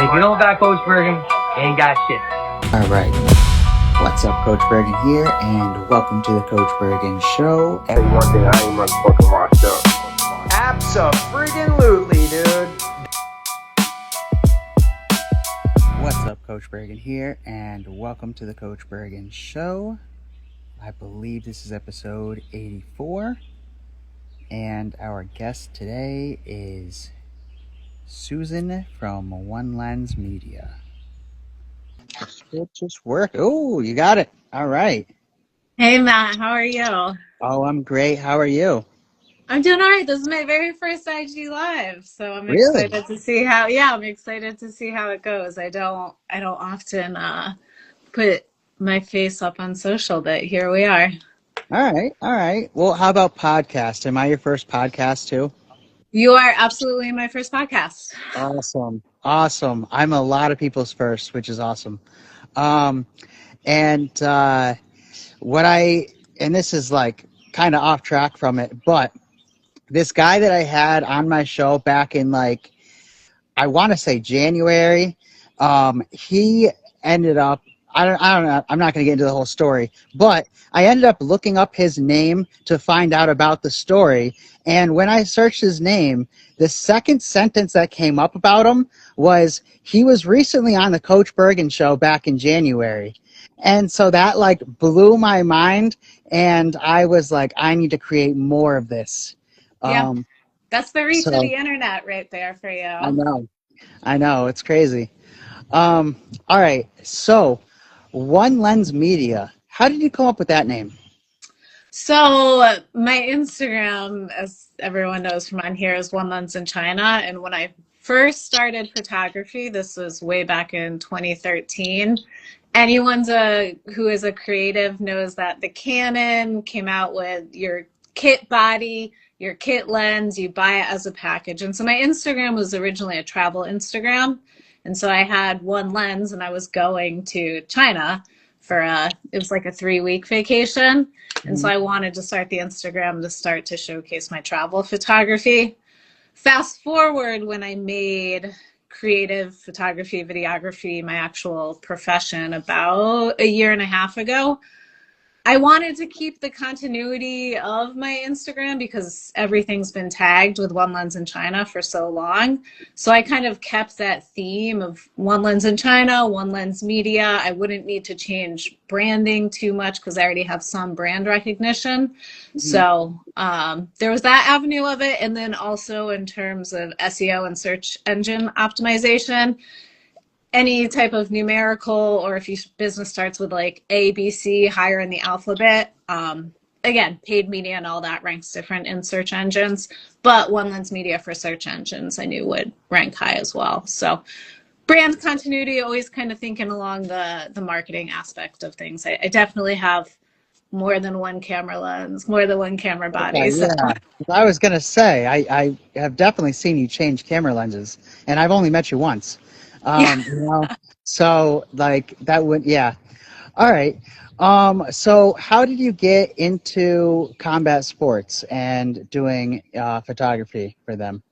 If you don't got Coach Bergen, you ain't got shit. All right. What's up, Coach Bergen here, and welcome to the Coach Bergen Show. Hey, one thing, I ain't motherfucking washed up. Abso-friggin-lutely, dude. What's up, Coach Bergen here, and welcome to the Coach Bergen Show. I believe this is episode 84, and our guest today is Susan from One Lense Media. It just worked. Oh, you got it. All right. Hey Matt, how are you? Oh, I'm great. How are you? I'm doing all right. This is my very first IG live, so I'm Really? excited to see how. Yeah, I'm excited to see how it goes. I don't often put my face up on social, but here we are. All right. Well, how about podcast? Am I your first podcast too? You are absolutely my first podcast. Awesome. I'm a lot of people's first, which is awesome. Um, and this is like kind of off track from it, but this guy that I had on my show back in like, I want to say January, he ended up, I don't know, I'm not going to get into the whole story, but I ended up looking up his name to find out about the story. And when I searched his name, the second sentence that came up about him was he was recently on the Coach Bergen show back in January. And so that like blew my mind. And I was like, I need to create more of this. Yeah, that's the reach of so the internet right there for you. I know. It's crazy. All right. So One Lens Media. How did you come up with that name? So my Instagram, as everyone knows from on here, is One Lens in China. And when I first started photography, this was way back in 2013. Anyone who is a creative knows that the Canon came out with your kit body, your kit lens, you buy it as a package. And so my Instagram was originally a travel Instagram. And so I had one lens and I was going to China for it was like a 3-week vacation. And so I wanted to start the Instagram to start to showcase my travel photography. Fast forward when I made creative photography, videography, my actual profession about 1.5 years ago. I wanted to keep the continuity of my Instagram because everything's been tagged with One Lens in China for so long. So I kind of kept that theme of One Lens in China, One Lens Media. I wouldn't need to change branding too much because I already have some brand recognition. Mm-hmm. So there was that avenue of it. And then also in terms of SEO and search engine optimization, any type of numerical, or if your business starts with like A, B, C, higher in the alphabet, again, paid media and all that ranks different in search engines, but One Lens Media for search engines I knew would rank high as well. So brand continuity, always kind of thinking along the marketing aspect of things. I definitely have more than one camera lens, more than one camera body. Okay, so. yeah. I was going to say, I have definitely seen you change camera lenses, and I've only met you once. So like that would, yeah. All right. So how did you get into combat sports and doing photography for them?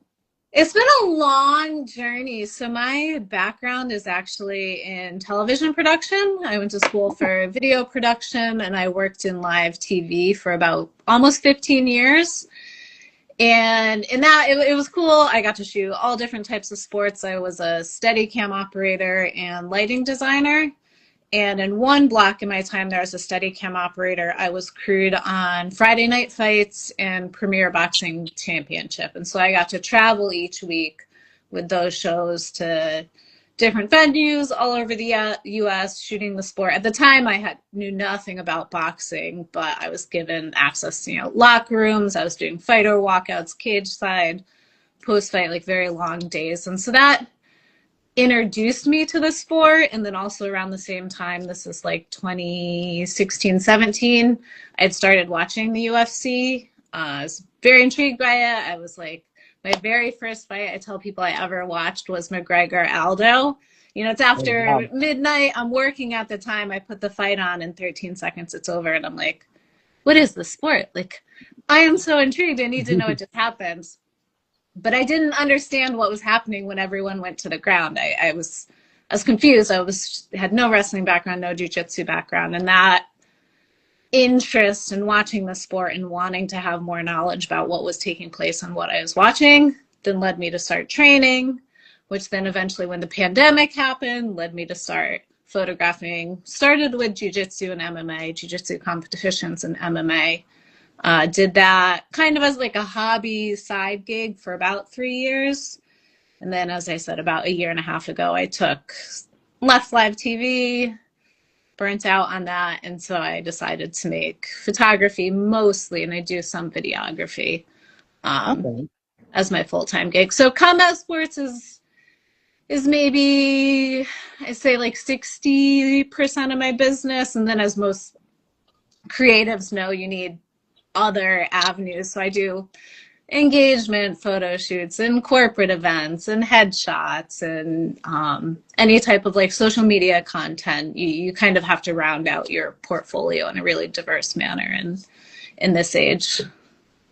It's been a long journey. So my background is actually in television production. I went to school for video production and I worked in live TV for about almost 15 years. And in that, it was cool. I got to shoot all different types of sports. I was a Steadicam operator and lighting designer. And in one block in my time there as a Steadicam operator, I was crewed on Friday Night Fights and Premier Boxing Championship. And so I got to travel each week with those shows to different venues all over the U.S. shooting the sport. At the time, I knew nothing about boxing, but I was given access to locker rooms. I was doing fighter walkouts, cage side, post fight, like very long days, and so that introduced me to the sport. And then also around the same time, this is like 2016, 17, I'd started watching the UFC. I was very intrigued by it. I was like, my very first fight I tell people I ever watched was McGregor-Aldo. It's after midnight. I'm working at the time. I put the fight on in 13 seconds. It's over. And I'm like, what is the sport? Like, I am so intrigued. I need to know what just happened. but I didn't understand what was happening when everyone went to the ground. I was confused. Had no wrestling background, no jiu-jitsu background, and that interest in watching the sport and wanting to have more knowledge about what was taking place and what I was watching then led me to start training, which then eventually, when the pandemic happened, led me to start photographing. Started with jiu-jitsu and MMA, jiu-jitsu competitions and MMA. Did that kind of as like a hobby side gig for about 3 years. And then, as I said, about a year and a half ago, I left live TV, burnt out on that. And so I decided to make photography mostly, and I do some videography Okay. as my full-time gig. So combat sports is maybe, I say, like 60% of my business. And then, as most creatives know, you need other avenues. So I do engagement photo shoots and corporate events and headshots and any type of like social media content. You kind of have to round out your portfolio in a really diverse manner in this age.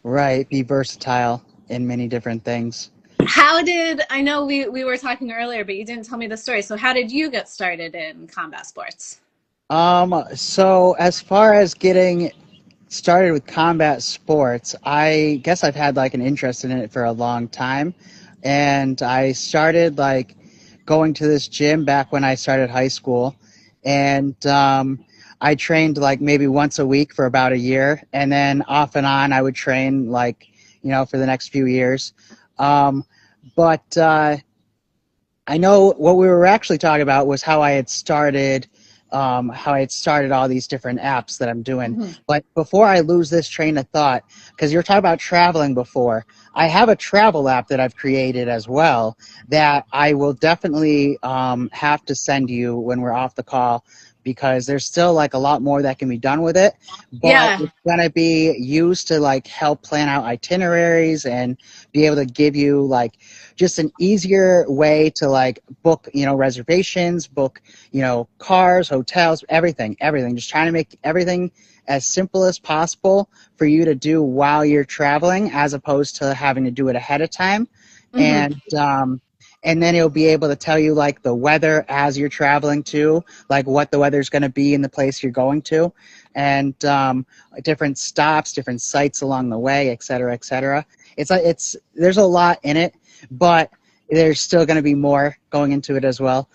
Right. Be versatile in many different things. I know we were talking earlier, but you didn't tell me the story. So how did you get started in combat sports? So as far as getting started with combat sports, I guess I've had like an interest in it for a long time. And I started like going to this gym back when I started high school. And I trained like maybe once a week for about a year. And then off and on, I would train like, for the next few years. But I know what we were actually talking about was how I had started all these different apps that I'm doing. Mm-hmm. But before I lose this train of thought, because you were talking about traveling before, I have a travel app that I've created as well that I will definitely have to send you when we're off the call, because there's still like a lot more that can be done with it. But it's going to be used to like help plan out itineraries and be able to give you like just an easier way to like book, reservations, book, cars, hotels, everything, just trying to make everything as simple as possible for you to do while you're traveling, as opposed to having to do it ahead of time. Mm-hmm. And then it'll be able to tell you like the weather as you're traveling to, like what the weather's going to be in the place you're going to, and different stops, different sites along the way, et cetera, et cetera. There's a lot in it, but there's still going to be more going into it as well.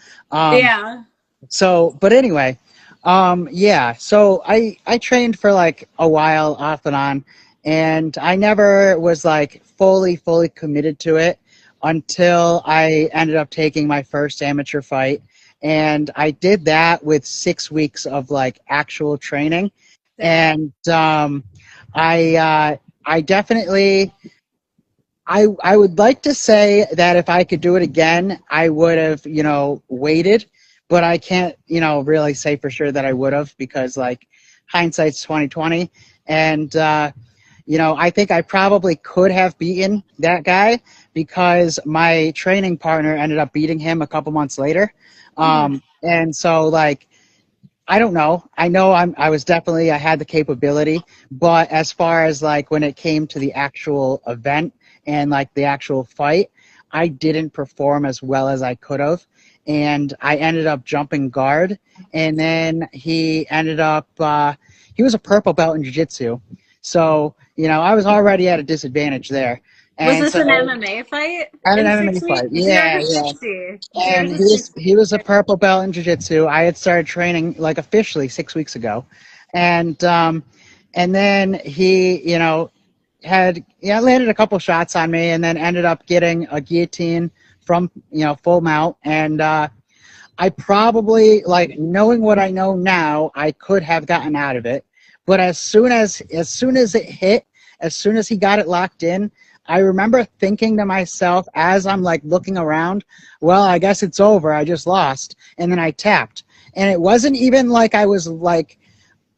So, but anyway, so I trained for like a while off and on, and I never was like fully committed to it until I ended up taking my first amateur fight. And I did that with 6 weeks of like actual training. And I definitely, I would like to say that if I could do it again, I would have, waited, but I can't, really say for sure that I would have, because like hindsight's 2020. And, I think I probably could have beaten that guy, because my training partner ended up beating him a couple months later. And so like, I don't know. I know I had the capability, but as far as like when it came to the actual event and like the actual fight, I didn't perform as well as I could have. And I ended up jumping guard, and then he ended up, he was a purple belt in jiu-jitsu. So, I was already at a disadvantage there. And was this an MMA fight? An MMA fight, yeah. And he was a purple belt in jiu-jitsu. I had started training like officially 6 weeks ago, and then he, had landed a couple shots on me, and then ended up getting a guillotine from full mount. And I probably, like, knowing what I know now, I could have gotten out of it. But as soon as it hit, as soon as he got it locked in, I remember thinking to myself as I'm like looking around, well, I guess it's over. I just lost. And then I tapped. And it wasn't even like I was like,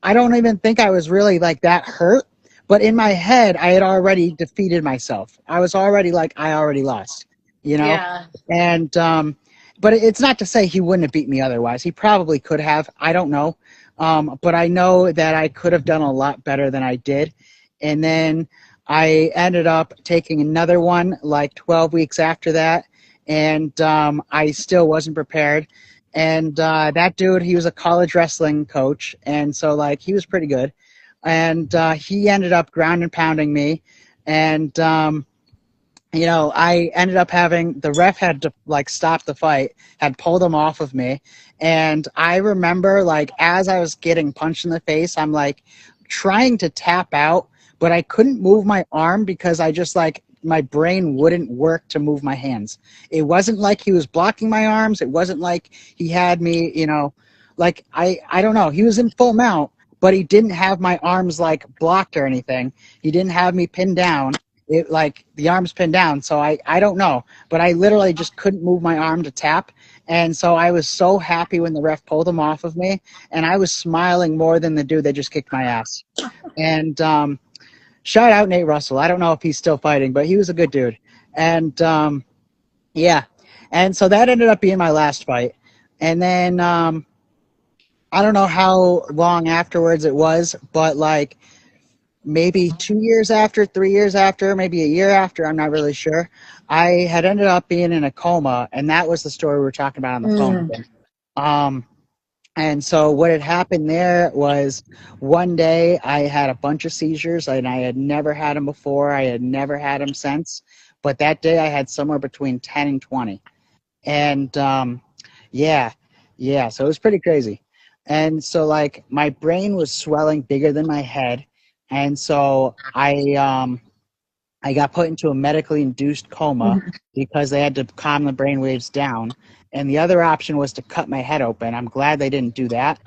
I don't even think I was really like that hurt. But in my head, I had already defeated myself. I was already like, I already lost, Yeah. And, but it's not to say he wouldn't have beat me otherwise. He probably could have. I don't know. But I know that I could have done a lot better than I did. And then I ended up taking another one like 12 weeks after that, and I still wasn't prepared. And that dude, he was a college wrestling coach, and so like he was pretty good. And he ended up ground and pounding me, and I ended up having the ref had to like stop the fight, had pulled him off of me. And I remember like as I was getting punched in the face, I'm like trying to tap out, but I couldn't move my arm because I just like my brain wouldn't work to move my hands. It wasn't like he was blocking my arms. It wasn't like he had me, like I don't know. He was in full mount, but he didn't have my arms like blocked or anything. He didn't have me pinned down. It like the arms pinned down, so I don't know, but I literally just couldn't move my arm to tap. And so I was so happy when the ref pulled him off of me, and I was smiling more than the dude that just kicked my ass. And shout out Nate Russell. I don't know if he's still fighting, but he was a good dude. And yeah, and so that ended up being my last fight. And then I don't know how long afterwards it was, but like maybe 2 years after, 3 years after, maybe a year after, I'm not really sure. I had ended up being in a coma, and that was the story we were talking about on the phone again. And so what had happened there was one day I had a bunch of seizures, and I had never had them before. I had never had them since. But that day I had somewhere between 10 and 20. And yeah, so it was pretty crazy. And so like my brain was swelling bigger than my head. And so I got put into a medically induced coma because they had to calm the brain waves down. And the other option was to cut my head open. I'm glad they didn't do that.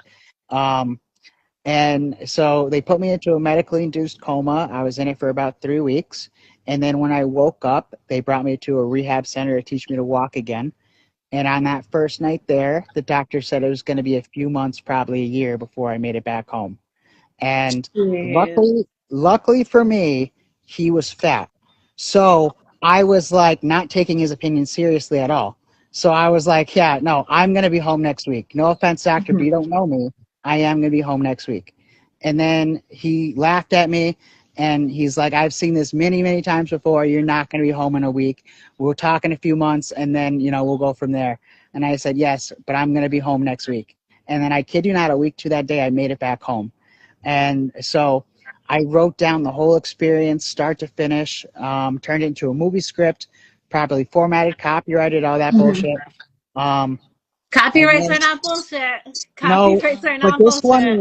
And so they put me into a medically induced coma. I was in it for about 3 weeks. And then when I woke up, they brought me to a rehab center to teach me to walk again. And on that first night there, the doctor said it was going to be a few months, probably a year, before I made it back home. And luckily for me, he was fat. So I was like not taking his opinion seriously at all. So I was like, yeah, no, I'm going to be home next week. No offense, doctor, but you don't know me. I am going to be home next week. And then he laughed at me, and he's like, I've seen this many, many times before. You're not going to be home in a week. We'll talk in a few months, and then, we'll go from there. And I said, yes, but I'm going to be home next week. And then I kid you not, a week to that day, I made it back home. And so I wrote down the whole experience, start to finish, turned it into a movie script, properly formatted, copyrighted, all that bullshit. Copyrights are not bullshit. Copyrights are not but this bullshit.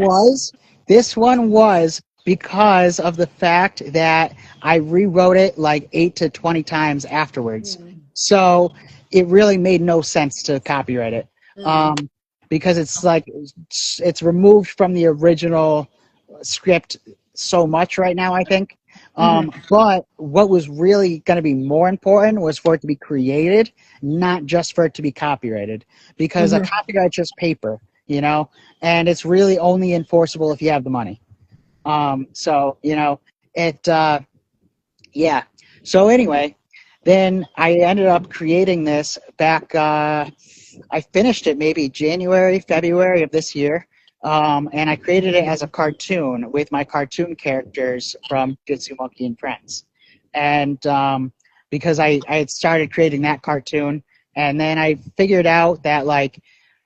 one was because of the fact that I rewrote it like 8 to 20 times afterwards. So it really made no sense to copyright it. Because it's like it's removed from the original script so much right now, I think. But what was really going to be more important was for it to be created, not just for it to be copyrighted, because a copyright's just paper, and it's really only enforceable if you have the money. So yeah. So anyway, then I ended up creating this back. I finished it maybe January, February of this year. And I created it as a cartoon with my cartoon characters from Jitsu Monkey and Friends. And because I had started creating that cartoon, and then I figured out that like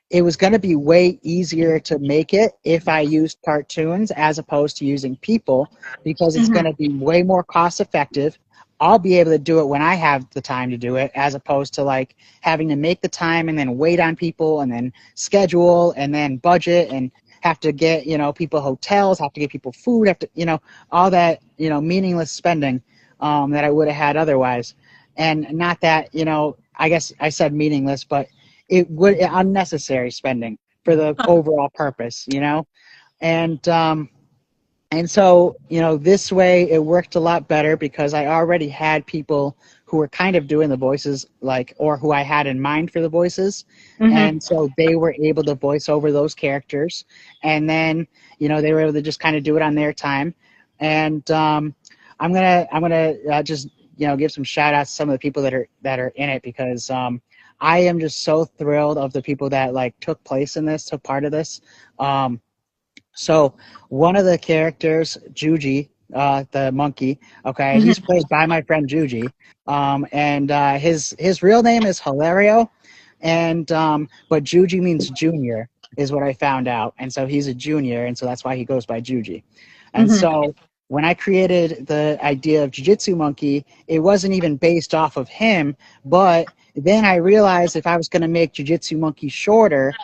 it was going to be way easier to make it if I used cartoons as opposed to using people, because it's going to be way more cost effective. I'll be able to do it when I have the time to do it, as opposed to like having to make the time and then wait on people and then schedule and then budget and have to get, people hotels, have to get people food, have to, all that, meaningless spending that I would have had otherwise. And not that, I guess I said meaningless, but it would unnecessary spending for the overall purpose, And so, this way it worked a lot better because I already had people who were kind of doing the voices, or who I had in mind for the voices. And so they were able to voice over those characters. And then, they were able to just kind of do it on their time. And I'm gonna just, give some shout outs to some of the people that are in it, because I am just so thrilled of the people that took part of this. So one of the characters, Juji, the monkey. Okay, he's Mhm. played by my friend Juji, and his real name is Hilario, and but Juji means junior is what I found out, and so he's a junior, and so that's why he goes by Juji. And Mhm. so when I created the idea of Jiu-Jitsu Monkey, it wasn't even based off of him, but then I realized if I was going to make Jiu-Jitsu Monkey shorter,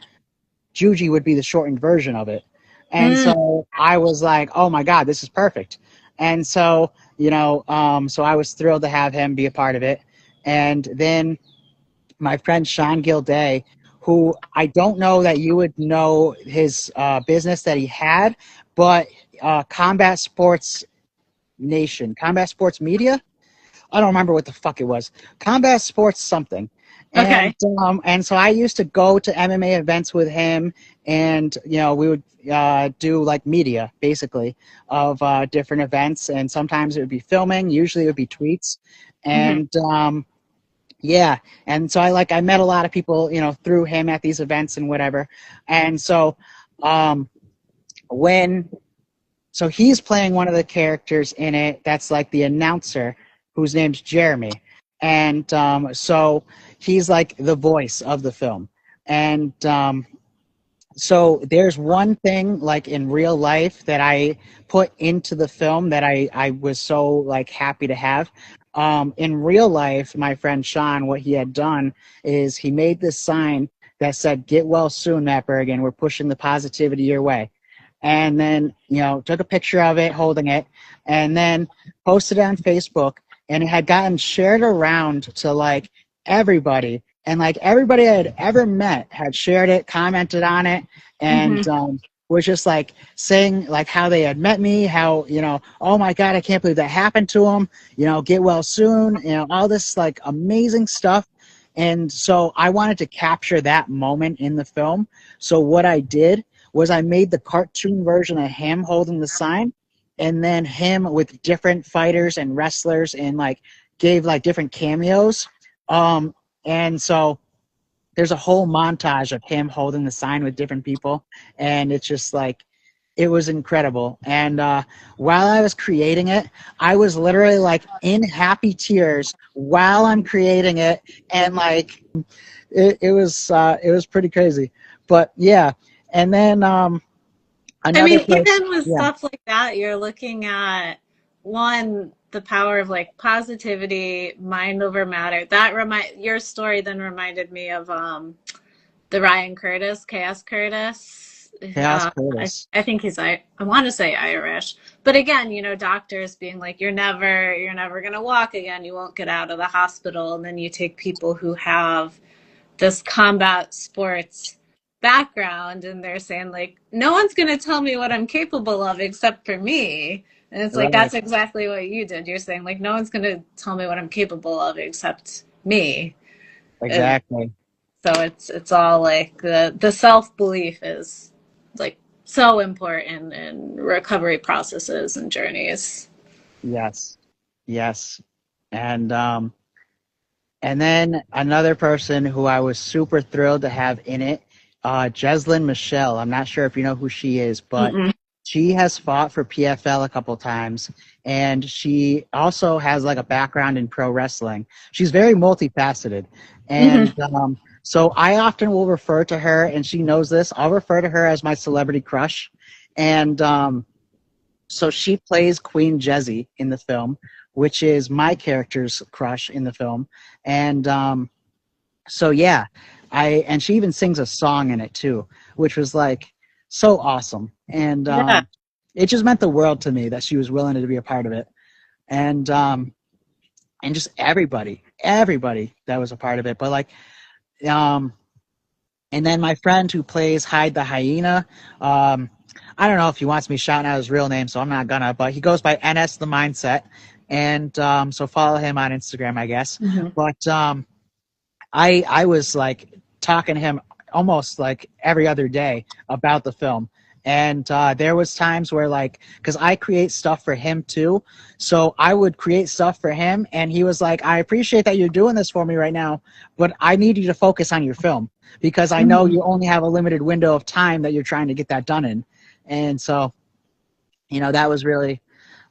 Juji would be the shortened version of it. And Mm. so I was like, oh my God, this is perfect. And so, so I was thrilled to have him be a part of it. And then my friend Sean Gilday, who I don't know that you would know his business that he had, but Combat Sports Nation, Combat Sports Media, I don't remember what the fuck it was. Combat Sports something. Okay. And so I used to go to MMA events with him, and we would do like media basically of different events, and sometimes it would be filming. Usually it would be tweets, Mhm. and yeah. And so I met a lot of people through him at these events and whatever. And so um, when so he's playing one of the characters in it that's like the announcer whose name's Jeremy. And so he's like the voice of the film. And so there's one thing like in real life that I put into the film that I was so like happy to have. In real life, my friend Sean, what he had done is he made this sign that said, "Get well soon, Matt Bergen. We're pushing the positivity your way." And then took a picture of it holding it, and then posted it on Facebook, and it had gotten shared around to like everybody, and like everybody I had ever met had shared it, commented on it, and Mhm. was just like saying like how they had met me, how oh my God, I can't believe that happened to them, get well soon, all this like amazing stuff. And so I wanted to capture that moment in the film. So what I did was I made the cartoon version of him holding the sign, and then him with different fighters and wrestlers, and like gave like different cameos. Um, and so there's a whole montage of him holding the sign with different people, and it's just like it was incredible. And while I was creating it, I was literally like in happy tears while I'm creating it, and like it was pretty crazy. But yeah, and then I another mean, person, even with yeah, stuff like that, you're looking at one, the power of like positivity, mind over matter. That remind your story then reminded me of the Ryan Curtis, Chaos Curtis. Chaos I, Curtis. I think he's I want to say Irish, but again, doctors being like, you're never gonna walk again. You won't get out of the hospital, and then you take people who have this combat sports background, and they're saying like, no one's going to tell me what I'm capable of except for me. And it's like, Right, that's exactly what you did. You're saying like, no one's going to tell me what I'm capable of except me. And exactly. so it's all like the self-belief is like so important in recovery processes and journeys. Yes, yes. And and then another person who I was super thrilled to have in it, Jeslyn Michelle. I'm not sure if you know who she is, but Mm-mm. she has fought for PFL a couple times, and she also has like a background in pro wrestling. She's very multifaceted, and Mm-hmm. so I often will refer to her, and she knows this. I'll refer to her as my celebrity crush, and so she plays Queen Jezzy in the film, which is my character's crush in the film. And so yeah, and she even sings a song in it too, which was like so awesome. And Yeah. it just meant the world to me that she was willing to be a part of it. And just everybody that was a part of it. But like um and then my friend who plays Hyde the Hyena, I don't know if he wants me shouting out his real name, so I'm not gonna. But he goes by NS the Mindset, and so follow him on Instagram, I guess. Mm-hmm. But I was like talking to him almost like every other day about the film. And there was times where like, because I create stuff for him too, so I would create stuff for him, and he was like, I appreciate that you're doing this for me right now, but I need you to focus on your film because I know Mm-hmm. you only have a limited window of time that you're trying to get that done in. And so that was really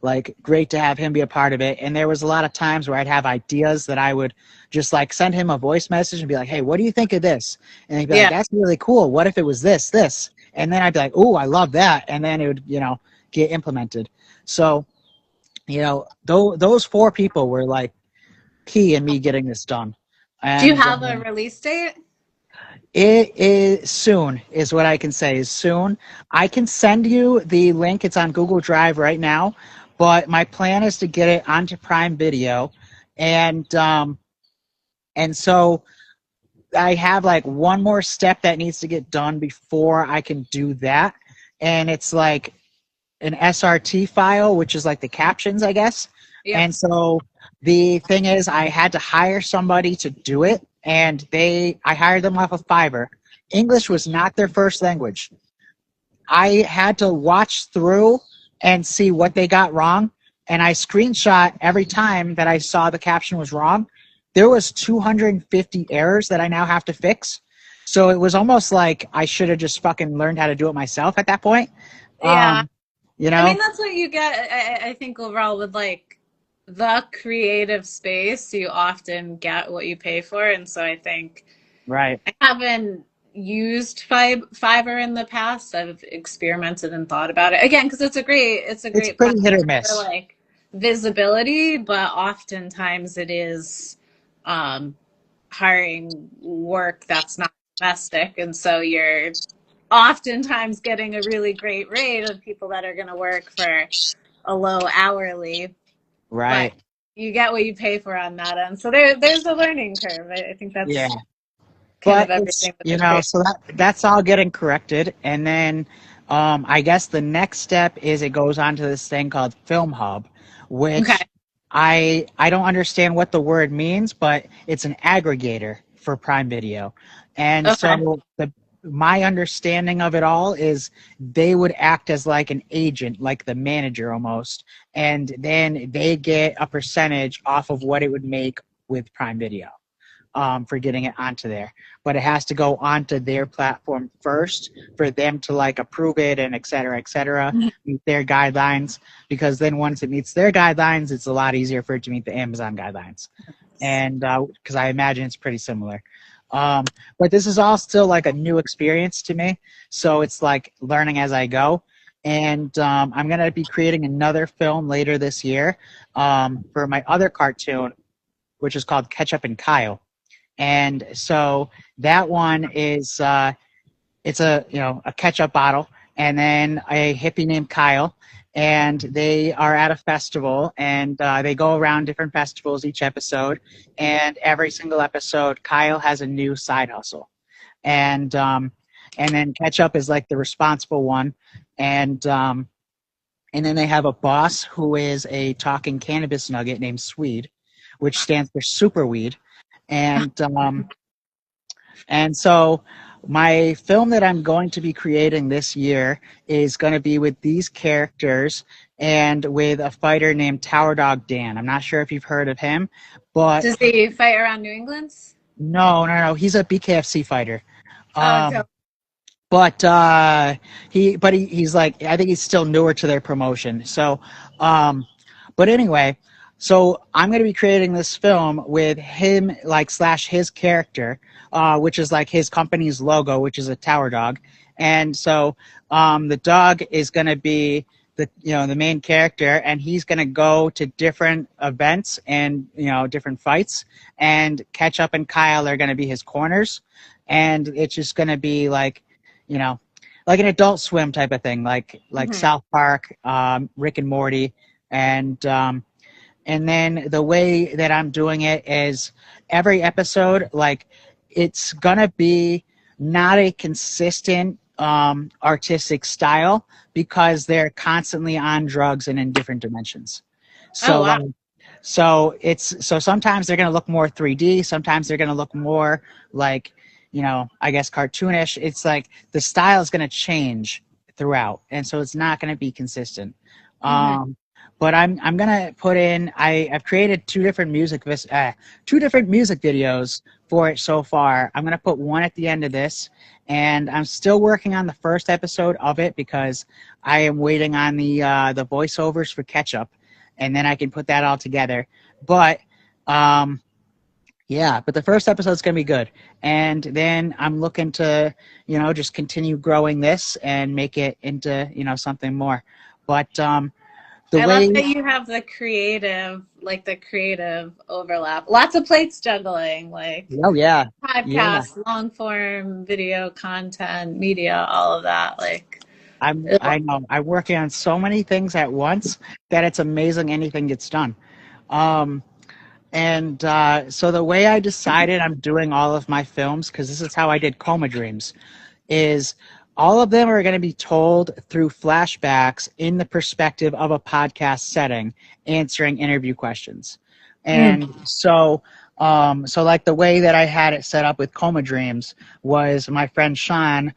like great to have him be a part of it. And there was a lot of times where I'd have ideas that I would just like send him a voice message and be like, hey, what do you think of this? And he'd be like, Yeah. that's really cool. What if it was this? And then I'd be like, oh, I love that. And then it would, get implemented. So, those four people were like key in me getting this done. Do you And have a release date? it is soon, is what I can say, is soon. I can send you the link. It's on Google Drive right now, but my plan is to get it onto Prime Video. And so I have like one more step that needs to get done before I can do that. And it's like an SRT file, which is like the captions, I guess. Yeah. And so the thing is, I had to hire somebody to do it, and I hired them off of Fiverr. English was not their first language. I had to watch through and see what they got wrong, and I screenshot every time that I saw the caption was wrong. There was 250 errors that I now have to fix. So it was almost like I should have just fucking learned how to do it myself at that point. Yeah. I mean, that's what you get. I think overall with like the creative space, you often get what you pay for. And so I think right. I haven't used Fiverr in the past. I've experimented and thought about it again because it's a great It's pretty hit or platform miss. for like visibility, but oftentimes it is hiring work that's not domestic, and so you're oftentimes getting a really great rate of people that are going to work for a low hourly. Right. But you get what you pay for on that end. So there's a learning curve. I think that's kind but of everything. so that's all getting corrected. And then I guess the next step is it goes on to this thing called Film Hub, which I don't understand what the word means, but it's an aggregator for Prime Video. And so my understanding of it all is they would act as like an agent, like the manager almost, and then they get a percentage off of what it would make with Prime Video for getting it onto there. But it has to go onto their platform first for them to like approve it and et cetera, meet their guidelines, because then once it meets their guidelines, it's a lot easier for it to meet the Amazon guidelines. And because I imagine it's pretty similar. But this is all still like a new experience to me. So it's like learning as I go. And I'm going to be creating another film later this year for my other cartoon, which is called Ketchup and Kyle. And so that one is it's a ketchup bottle and then a hippie named Kyle. And they are at a festival, and they go around different festivals each episode. And every single episode, Kyle has a new side hustle, and then Ketchup is like the responsible one, and then they have a boss who is a talking cannabis nugget named Swede, which stands for super weed, and so my film that I'm going to be creating this year is going to be with these characters and with a fighter named Tower Dog Dan. I'm not sure if you've heard of him, but does he fight around New England? No. He's a BKFC fighter. So But he's like, I think he's still newer to their promotion. So, but anyway, so I'm going to be creating this film with him, like slash his character, which is like his company's logo, which is a tower dog. And so the dog is going to be the main character, and he's going to go to different events and different fights, and Ketchup and Kyle are going to be his corners, and it's just going to be like like an Adult Swim type of thing, like South Park, Rick and Morty, and then the way that I'm doing it is every episode, like it's gonna be not a consistent artistic style because they're constantly on drugs and in different dimensions. So so sometimes they're gonna look more 3D, sometimes they're gonna look more like I guess cartoonish. It's like the style is gonna change throughout, and so it's not gonna be consistent. but I'm gonna put in. I've created two different music videos for it so far. I'm gonna put one at the end of this, and I'm still working on the first episode of it because I am waiting on the voiceovers for Ketchup, and then I can put that all together. But yeah, but the first episode's gonna be good, and then I'm looking to just continue growing this and make it into something more. But the I love way that you have the creative overlap. Lots of plates juggling, like oh yeah, yeah, podcasts, long form video content, media, all of that. Like, I know I'm working on so many things at once that it's amazing anything gets done. Um, and so the way I decided I'm doing all of my films, because this is how I did Coma Dreams, is all of them are going to be told through flashbacks in the perspective of a podcast setting, answering interview questions. And so like the way that I had it set up with Coma Dreams was my friend Sean,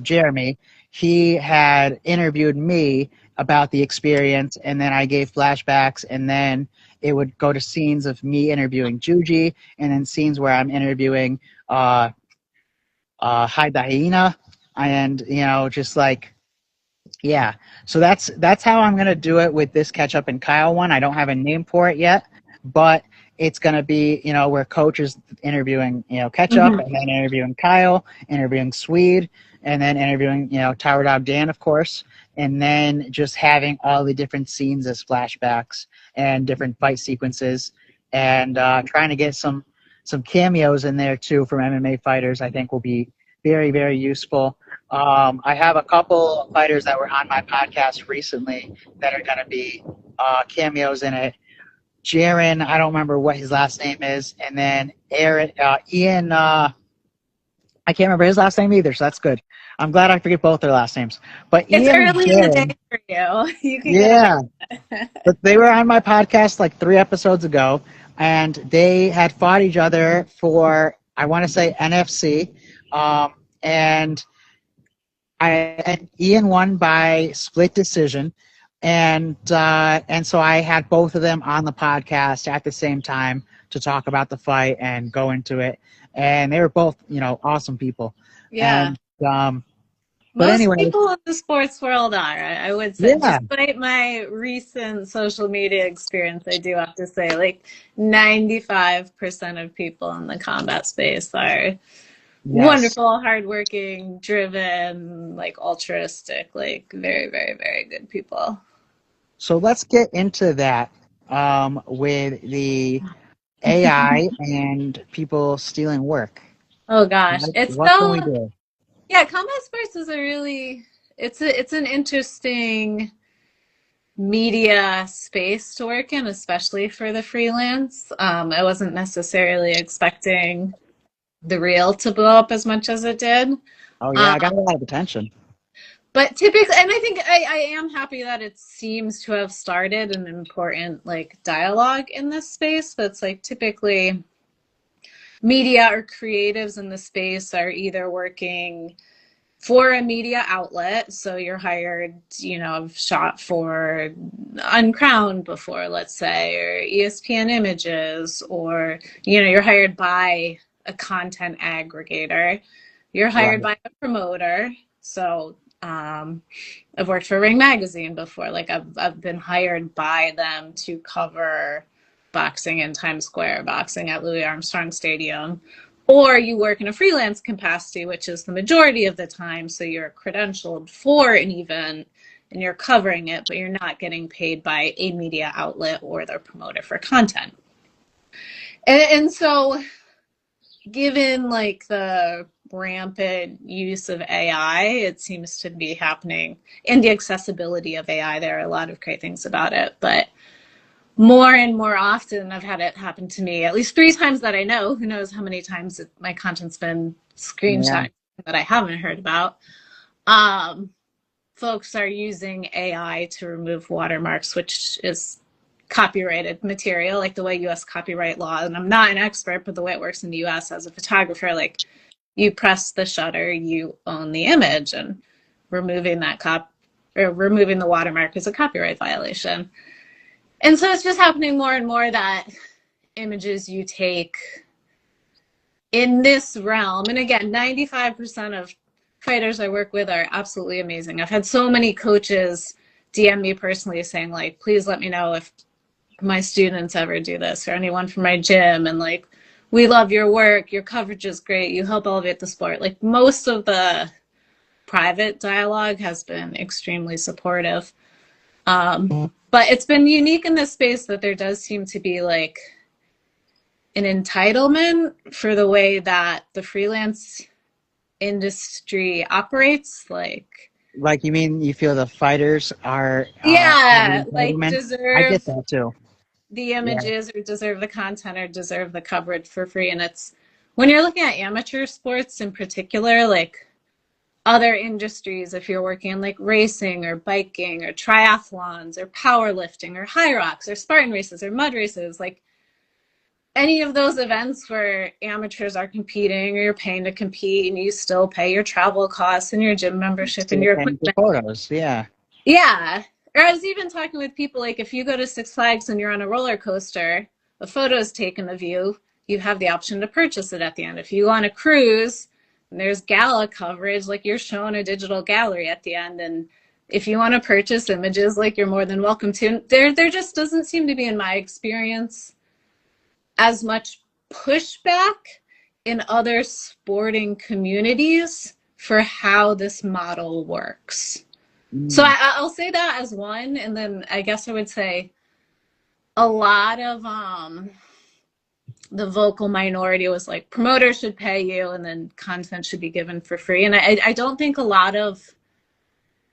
Jeremy, he had interviewed me about the experience, and then I gave flashbacks, and then it would go to scenes of me interviewing Juji, and then scenes where I'm interviewing Hide the Hyena, and just like yeah. So that's how I'm gonna do it with this Ketchup and Kyle one. I don't have a name for it yet, but it's gonna be where Coach is interviewing Ketchup, and then interviewing Kyle, interviewing Swede, and then interviewing Tower Dog Dan, of course, and then just having all the different scenes as flashbacks and different fight sequences, and trying to get some cameos in there too from MMA fighters. I think will be very, very useful. I have a couple fighters that were on my podcast recently that are going to be cameos in it. Jaron, I don't remember what his last name is, and then Ian, I can't remember his last name either, so that's good. I'm glad I forget both their last names. But it's Ian and early in the day Jaron, for you. You can yeah, get but they were on my podcast like 3 episodes ago, and they had fought each other for, I want to say, NFC, and Ian won by split decision, and so I had both of them on the podcast at the same time to talk about the fight and go into it, and they were both awesome people. Yeah. And but Most anyway, people in the sports world are, I would say. yeah, Despite my recent social media experience, I do have to say, like, 95% of people in the combat space are yes. wonderful, hardworking, driven, like altruistic, like very, very, very good people. So let's get into that with the AI and people stealing work. Oh gosh, it's What can we so do? yeah. Combat sports is a really it's an interesting media space to work in, especially for the freelance. I wasn't necessarily expecting the reel to blow up as much as it did. Oh yeah, I got a lot of attention. But typically, and I think I am happy that it seems to have started an important like dialogue in this space. That's like typically media or creatives in the space are either working for a media outlet, so you're hired, I've shot for Uncrowned before, let's say, or ESPN Images, or you're hired by a content aggregator, you're hired by a promoter. So I've worked for Ring Magazine before. Like I've been hired by them to cover boxing in Times Square, boxing at Louis Armstrong Stadium. Or you work in a freelance capacity, which is the majority of the time. So you're credentialed for an event and you're covering it, but you're not getting paid by a media outlet or their promoter for content. And so given like the rampant use of AI, it seems to be happening, and the accessibility of AI, there are a lot of great things about it, but more and more often I've had it happen to me at least 3 times that I know. Who knows how many times my content's been screenshot that I haven't heard about. Folks are using AI to remove watermarks, which is copyrighted material, like the way US copyright law, and I'm not an expert, but the way it works in the US as a photographer, like you press the shutter, you own the image, and removing that or removing the watermark is a copyright violation. And so it's just happening more and more that images you take in this realm, and again, 95% of fighters I work with are absolutely amazing. I've had so many coaches DM me personally saying, like, please let me know if my students ever do this, or anyone from my gym, and like, we love your work, your coverage is great, you help elevate the sport. Like, most of the private dialogue has been extremely supportive. But it's been unique in this space that there does seem to be like an entitlement for the way that the freelance industry operates. Like, you mean you feel the fighters are Yeah, like entitlement? I get deserve that too. the Yeah, images or deserve the content or deserve the coverage for free. And it's when you're looking at amateur sports in particular, like other industries, if you're working in like racing or biking or triathlons or powerlifting or high rocks or Spartan races or mud races, like any of those events where amateurs are competing or you're paying to compete and you still pay your travel costs and your gym membership and still your paying for equipment. photos. Yeah, Yeah. Or I was even talking with people, like if you go to Six Flags and you're on a roller coaster, a photo is taken of you, you have the option to purchase it at the end. If you go on a cruise and there's gala coverage, like you're shown a digital gallery at the end. And if you want to purchase images, like you're more than welcome to. There just doesn't seem to be, in my experience, as much pushback in other sporting communities for how this model works. So I'll say that as one, and then I guess I would say a lot of the vocal minority was like, promoters should pay you and then content should be given for free. And I don't think a lot of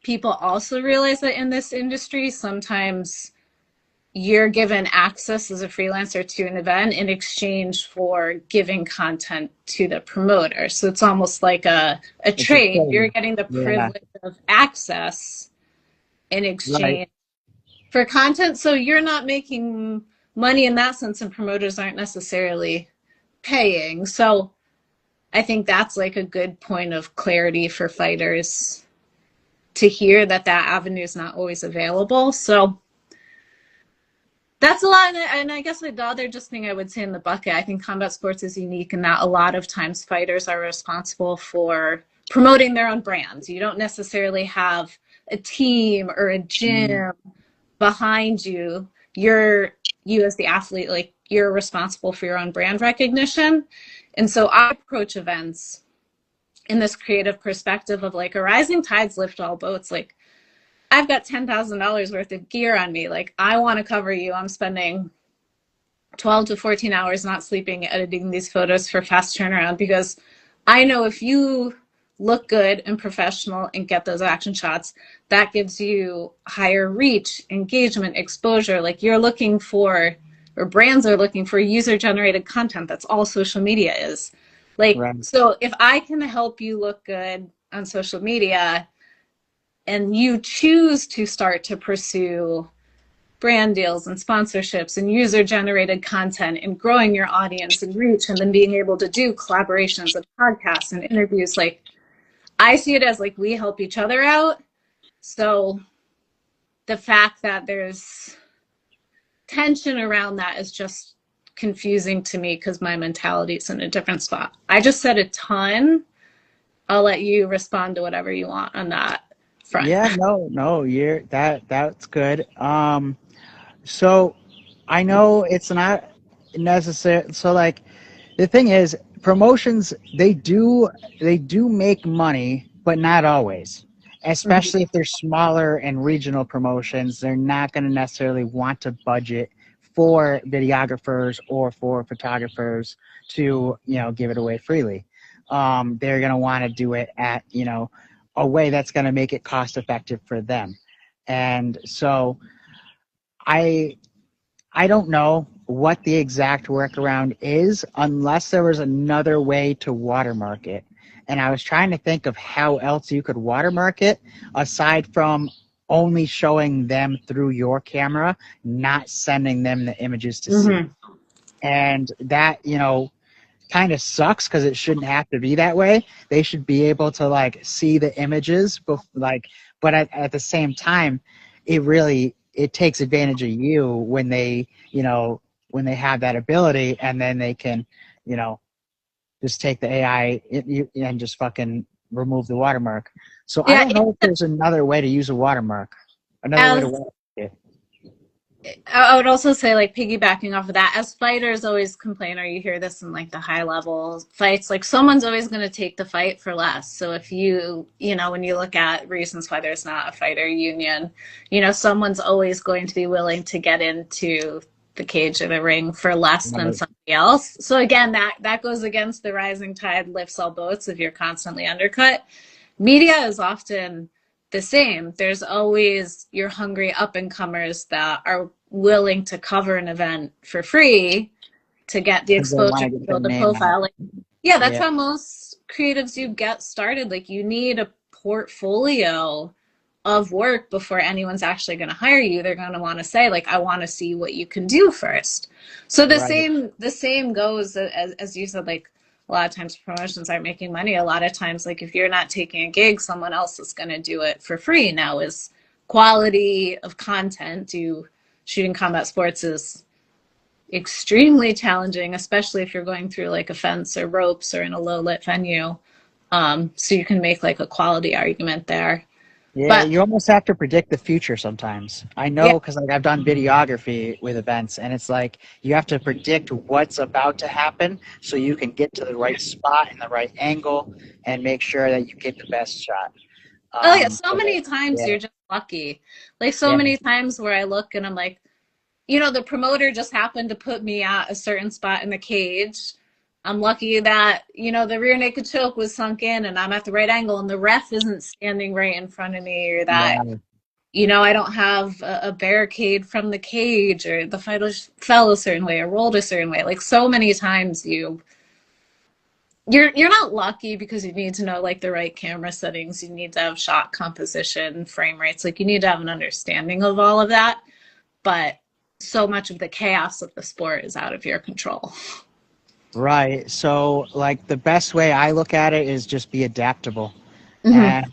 people also realize that in this industry, sometimes you're given access as a freelancer to an event in exchange for giving content to the promoter. So it's almost like a trade. You're getting the privilege of access in exchange for content. So you're not making money in that sense, and promoters aren't necessarily paying. So I think that's like a good point of clarity for fighters to hear, that avenue is not always available. So that's a lot. And I guess the other just thing I would say in the bucket, I think combat sports is unique in that a lot of times fighters are responsible for promoting their own brands. You don't necessarily have a team or a gym behind you. You as the athlete, like you're responsible for your own brand recognition. And so I approach events in this creative perspective of like, a rising tides lift all boats. Like, I've got $10,000 worth of gear on me. Like, I want to cover you. I'm spending 12 to 14 hours not sleeping editing these photos for fast turnaround, because I know if you look good and professional and get those action shots, that gives you higher reach, engagement, exposure. Like, you're looking for, or brands are looking for, user-generated content. That's all social media is. Like, so if I can help you look good on social media, and you choose to start to pursue brand deals and sponsorships and user-generated content and growing your audience and reach, and then being able to do collaborations and podcasts and interviews, like, I see it as like we help each other out. So the fact that there's tension around that is just confusing to me, because my mentality is in a different spot. I just said a ton. I'll let you respond to whatever you want on that front. Yeah, no, that's good. So I know it's not necessary. So like, the thing is, promotions, they do make money, but not always. Especially if they're smaller and regional promotions, they're not going to necessarily want to budget for videographers or for photographers to, give it away freely. They're going to want to do it at, a way that's going to make it cost effective for them. And so I don't know what the exact workaround is, unless there was another way to watermark it. And I was trying to think of how else you could watermark it, aside from only showing them through your camera, not sending them the images to see. And that, kind of sucks, because it shouldn't have to be that way. They should be able to like see the images but at the same time, it takes advantage of you when they, when they have that ability, and then they can, you know, just take the AI and just fucking remove the watermark. So I Yeah, don't know if there's another way to use a watermark, another way to as watermark it. I would also say, like, piggybacking off of that, as fighters always complain, or you hear this in like the high level fights, like someone's always going to take the fight for less. So if when you look at reasons why there's not a fighter union, someone's always going to be willing to get into the cage or the ring for less than Right. somebody else. So again, that goes against the rising tide lifts all boats if you're constantly undercut. Media is often the same. There's always your hungry up and comers that are willing to cover an event for free to get the 'Cause they want exposure, to to get their build a name out. profile. Like, yeah, that's Yeah. how most creatives you get started. Like, you need a portfolio of work before anyone's actually going to hire you. They're going to want to say, like, I want to see what you can do first. So Right. the same goes as you said, like, a lot of times promotions aren't making money. A lot of times, like, if you're not taking a gig, someone else is going to do it for free. Now, is quality of content, shooting combat sports is extremely challenging, especially if you're going through like a fence or ropes or in a low lit venue. So you can make like a quality argument there. Yeah, But you almost have to predict the future sometimes. I yeah, know because like I've done videography with events, and it's like you have to predict what's about to happen so you can get to the right spot and the right angle and make sure that you get the best shot. oh yeah, so So many times yeah, you're just lucky. Like so yeah, many times where I look and I'm like, the promoter just happened to put me at a certain spot in the cage. I'm lucky that, the rear naked choke was sunk in and I'm at the right angle and the ref isn't standing right in front of me, or that, yeah. I don't have a barricade from the cage, or the fighter fell a certain way or rolled a certain way. Like so many times you're not lucky because you need to know like the right camera settings, you need to have shot composition, frame rates, like you need to have an understanding of all of that. But so much of the chaos of the sport is out of your control. Right. So like the best way I look at it is just be adaptable. Mm-hmm. And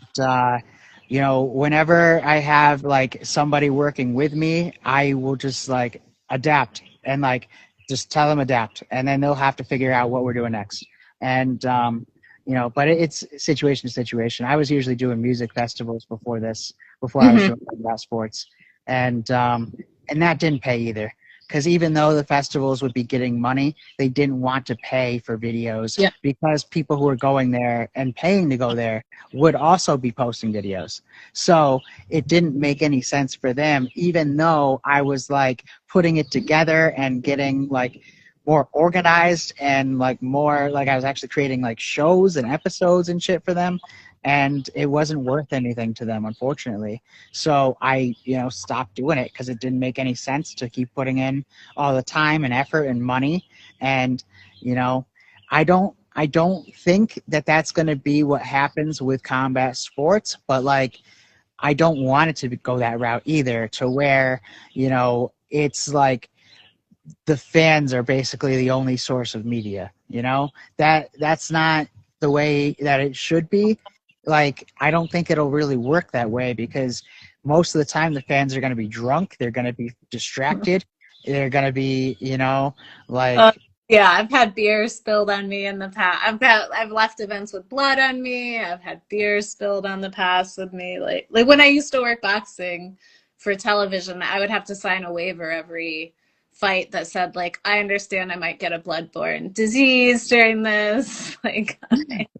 whenever I have like somebody working with me, I will just like adapt and like just tell them adapt, and then they'll have to figure out what we're doing next. And but it's situation to situation. I was usually doing music festivals before this, before I was Mm-hmm. doing combat sports, and that didn't pay either. Because even though the festivals would be getting money, they didn't want to pay for videos Yeah. because people who were going there and paying to go there would also be posting videos. So it didn't make any sense for them, even though I was like putting it together and getting like more organized and like more like I was actually creating like shows and episodes and shit for them. And it wasn't worth anything to them, unfortunately. So I, stopped doing it because it didn't make any sense to keep putting in all the time and effort and money. And, I don't think that that's going to be what happens with combat sports, but like, I don't want it to go that route either, to where, it's like the fans are basically the only source of media, that's not the way that it should be. Like, I don't think it'll really work that way because most of the time the fans are going to be drunk, they're going to be distracted, they're going to be, Uh, like, yeah, I've had beer spilled on me in the past. I've left events with blood on me. I've had beer spilled on the past with me. Like when I used to work boxing for television, I would have to sign a waiver every fight that said like, I understand I might get a bloodborne disease during this. Like,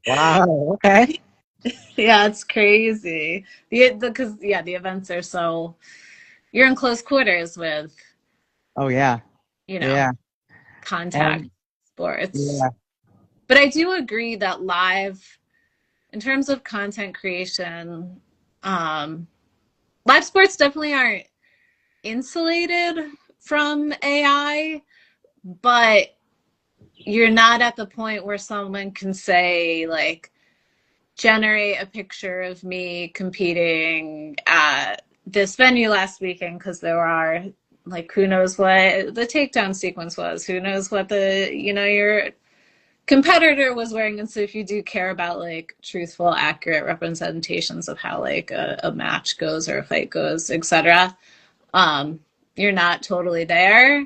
wow, okay. yeah, it's crazy. Because yeah, the events are so, you're in close quarters with, Oh yeah, you know, yeah, contact and sports. yeah, But I do agree that live, in terms of content creation, um, live sports definitely aren't insulated from AI, but you're not at the point where someone can say, like, generate a picture of me competing at this venue last weekend because there are, like, who knows what the takedown sequence was, who knows what the, your competitor was wearing. And so if you do care about like truthful, accurate representations of how like a match goes or a fight goes, etc., you're not totally there.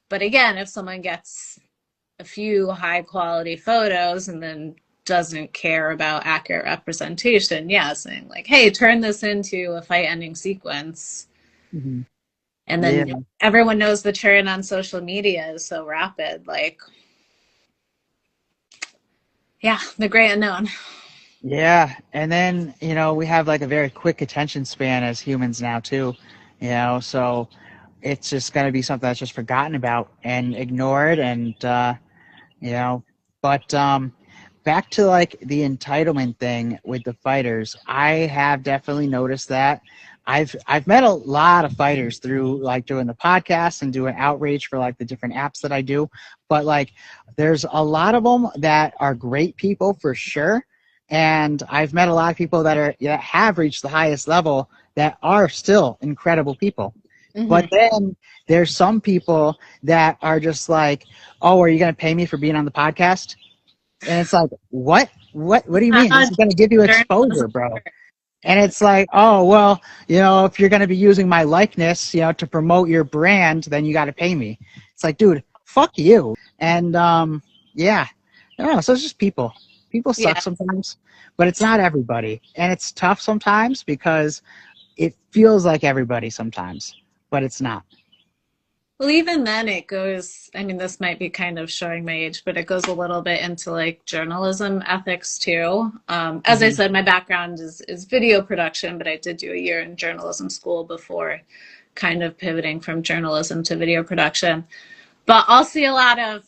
But again, if someone gets a few high quality photos and then doesn't care about accurate representation, yeah, saying like, hey, turn this into a fight ending sequence. Mhm. And Yeah. then everyone knows the churn on social media is so rapid. Like, yeah, the great unknown. Yeah, and then we have like a very quick attention span as humans now too, so it's just going to be something that's just forgotten about and ignored, and you know, but back to like the entitlement thing with the fighters, I have definitely noticed that. I've met a lot of fighters through like doing the podcast and doing outreach for like the different apps that I do, but like there's a lot of them that are great people for sure. And I've met a lot of people that have reached the highest level that are still incredible people. But then there's some people that are just like, oh, are you going to pay me for being on the podcast? And it's like, what? What do you mean? This is going to give you exposure, bro. And it's like, oh, well, if you're going to be using my likeness, to promote your brand, then you got to pay me. It's like, dude, fuck you. And yeah, I don't know. So it's just people. People suck sometimes, but it's not everybody. And it's tough sometimes because it feels like everybody sometimes, but it's not. Well, even then it goes, I mean, this might be kind of showing my age, but it goes a little bit into like journalism ethics too. As I said, my background is video production, but I did do a year in journalism school before kind of pivoting from journalism to video production. But I'll see a lot of,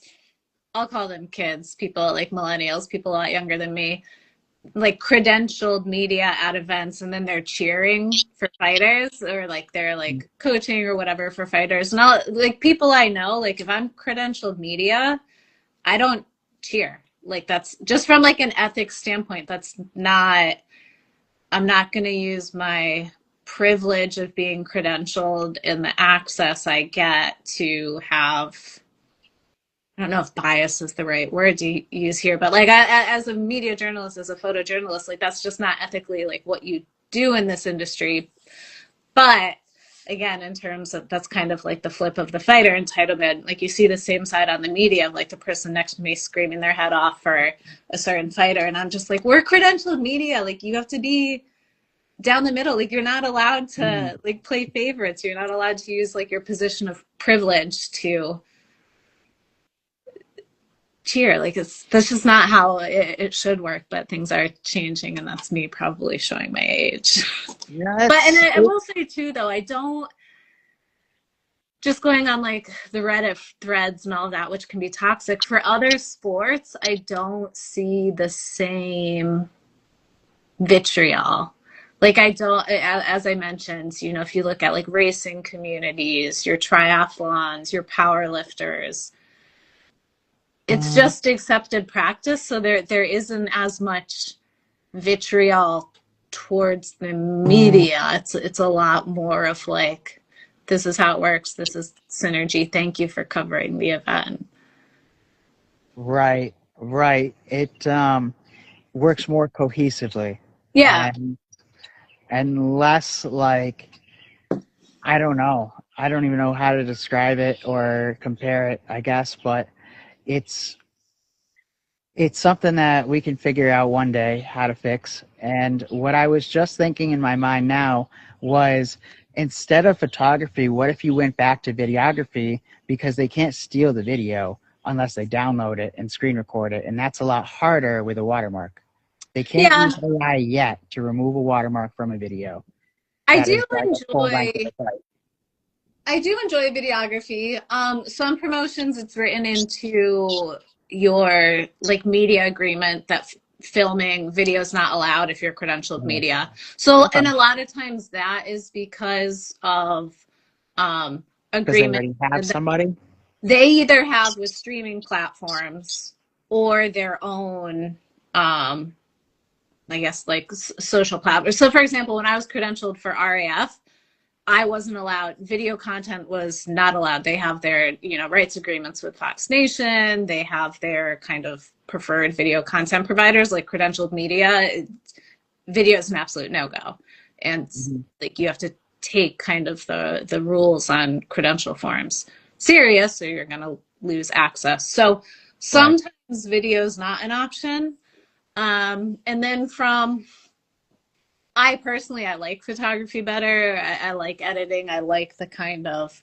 I'll call them kids, people like millennials, people a lot younger than me, like credentialed media at events, and then they're cheering for fighters, or like they're like coaching or whatever for fighters. And I'll, like, people I know, like if I'm credentialed media, I don't cheer. Like that's just from like an ethics standpoint. That's not, I'm not going to use my privilege of being credentialed and the access I get to have, I don't know if bias is the right word to use here, but like as a media journalist, as a photojournalist, like that's just not ethically like what you do in this industry. But again, in terms of, that's kind of like the flip of the fighter entitlement. Like you see the same side on the media of like the person next to me screaming their head off for a certain fighter. And I'm just like, we're credentialed media. Like you have to be down the middle. Like you're not allowed to like play favorites. You're not allowed to use like your position of privilege to cheer. Like that's just not how it should work. But things are changing, and that's me probably showing my age. Yeah, But and I will say too, though, I don't, just going on like the Reddit threads and all that, which can be toxic for other sports, I don't see the same vitriol. Like I don't, as I mentioned, if you look at like racing communities, your triathlons, your power lifters, it's just accepted practice. So there isn't as much vitriol towards the media. It's a lot more of like, this is how it works. This is synergy. Thank you for covering the event. Right. It works more cohesively. Yeah. And less like, I don't know. I don't even know how to describe it or compare it, I guess, but it's something that we can figure out one day how to fix. And what I was just thinking in my mind now was, instead of photography, what if you went back to videography, because they can't steal the video unless they download it and screen record it. And that's a lot harder with a watermark. They can't use AI yet to remove a watermark from a video. I do enjoy videography. Some promotions, it's written into your like media agreement that filming video is not allowed if you're credentialed media. So, and a lot of times that is because of agreement. They already have somebody. They either have with streaming platforms or their own, I guess, like social platforms. So, for example, when I was credentialed for RAF, I wasn't allowed, video content was not allowed. They have their, rights agreements with Fox Nation. They have their kind of preferred video content providers like credentialed media. Video is an absolute no-go. And like you have to take kind of the rules on credential forms serious, or you're going to lose access. So sometimes video is not an option. And then I personally, I like photography better. I like editing. I like the kind of,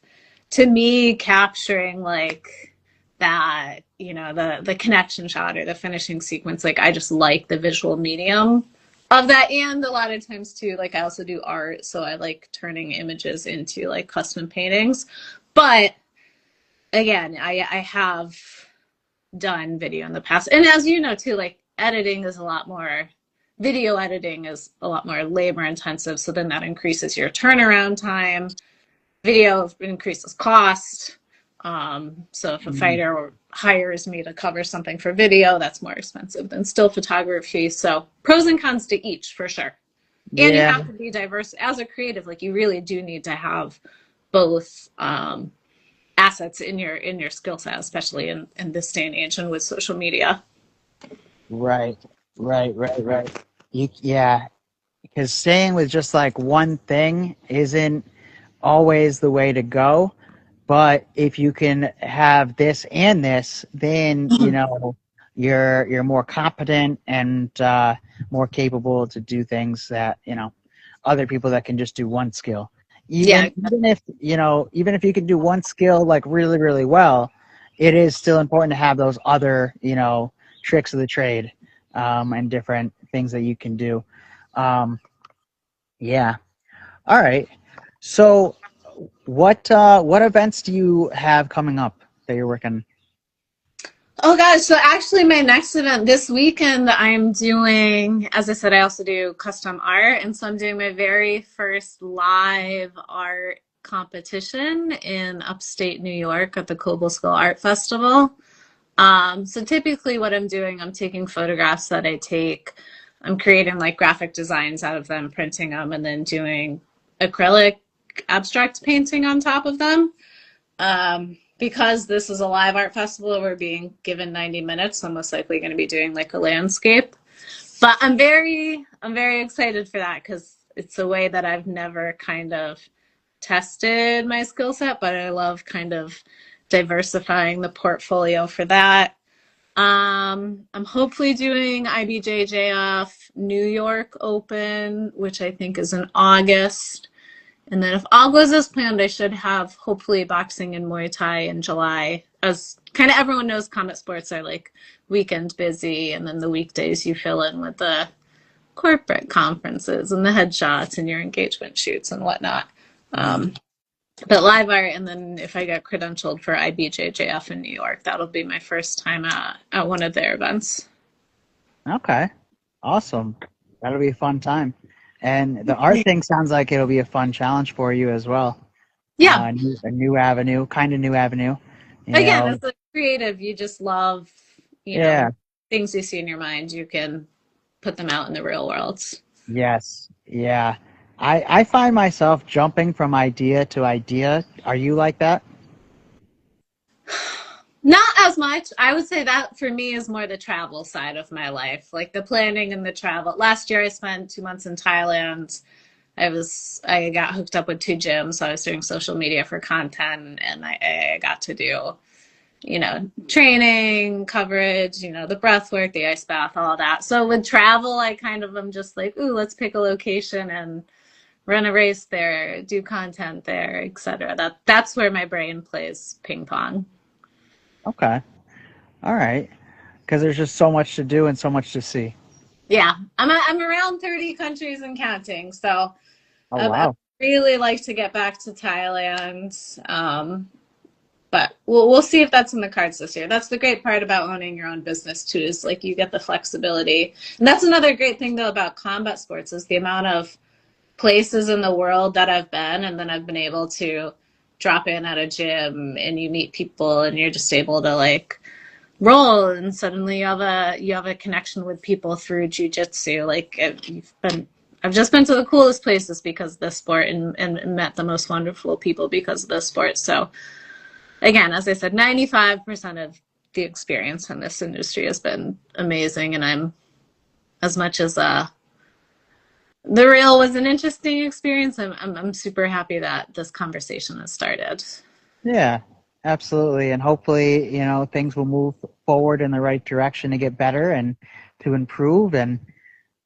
to me, capturing like that, the connection shot or the finishing sequence. Like I just like the visual medium of that. And a lot of times too, like I also do art. So I like turning images into like custom paintings. But again, I have done video in the past. And as you know too, like video editing is a lot more labor intensive. So then that increases your turnaround time. Video increases cost. So if a fighter hires me to cover something for video, that's more expensive than still photography. So pros and cons to each for sure. And you have to be diverse as a creative. Like you really do need to have both assets in your skill set, especially in this day and age and with social media. Right. Because staying with just like one thing isn't always the way to go. But if you can have this and this, then you're more competent and more capable to do things that other people that can just do one skill. Even if you can do one skill like really, really well, it is still important to have those other tricks of the trade and different things that you can do. Yeah. All right. So what events do you have coming up that you're working? Oh gosh, so actually my next event this weekend, I'm doing, as I said, I also do custom art. And so I'm doing my very first live art competition in upstate New York at the Kobelskill Art Festival. So typically what I'm doing, I'm taking photographs that I'm creating like graphic designs out of them, printing them, and then doing acrylic abstract painting on top of them. Because this is a live art festival, we're being given 90 minutes. So I'm most likely going to be doing like a landscape. But I'm very excited for that because it's a way that I've never kind of tested my skill set, but I love kind of diversifying the portfolio for that. I'm hopefully doing IBJJF New York Open, which I think is in August. And then if all goes as planned, I should have hopefully boxing and Muay Thai in July. As kind of everyone knows, combat sports are like weekend busy, and then the weekdays you fill in with the corporate conferences and the headshots and your engagement shoots and whatnot. But live art, and then if I get credentialed for IBJJF in New York, that'll be my first time at one of their events. Okay, awesome. That'll be a fun time. And the art thing sounds like it'll be a fun challenge for you as well. Yeah. A new avenue. Again, as a creative, you just love, things you see in your mind. You can put them out in the real world. Yes. Yeah. I find myself jumping from idea to idea. Are you like that? Not as much. I would say that for me is more the travel side of my life, like the planning and the travel. Last year I spent 2 months in Thailand. I got hooked up with 2 gyms, so I was doing social media for content, and I got to do, training, coverage, the breath work, the ice bath, all that. So with travel, I kind of am just like, ooh, let's pick a location and run a race there, do content there, etc. That's where my brain plays ping pong. Okay. All right. Because there's just so much to do and so much to see. Yeah. I'm around 30 countries and counting. So wow. I really like to get back to Thailand. But we'll see if that's in the cards this year. That's the great part about owning your own business too, is like you get the flexibility. And that's another great thing though about combat sports is the amount of places in the world that I've been, and then I've been able to drop in at a gym and you meet people and you're just able to like roll, and suddenly you have a connection with people through jiu-jitsu. Like you've been I've just been to the coolest places because of this sport, and met the most wonderful people because of this sport. So again, as I said, 95% of the experience in this industry has been amazing. And I'm, as much as the reel was an interesting experience, I'm super happy that this conversation has started. Yeah, absolutely. And hopefully, things will move forward in the right direction to get better and to improve. And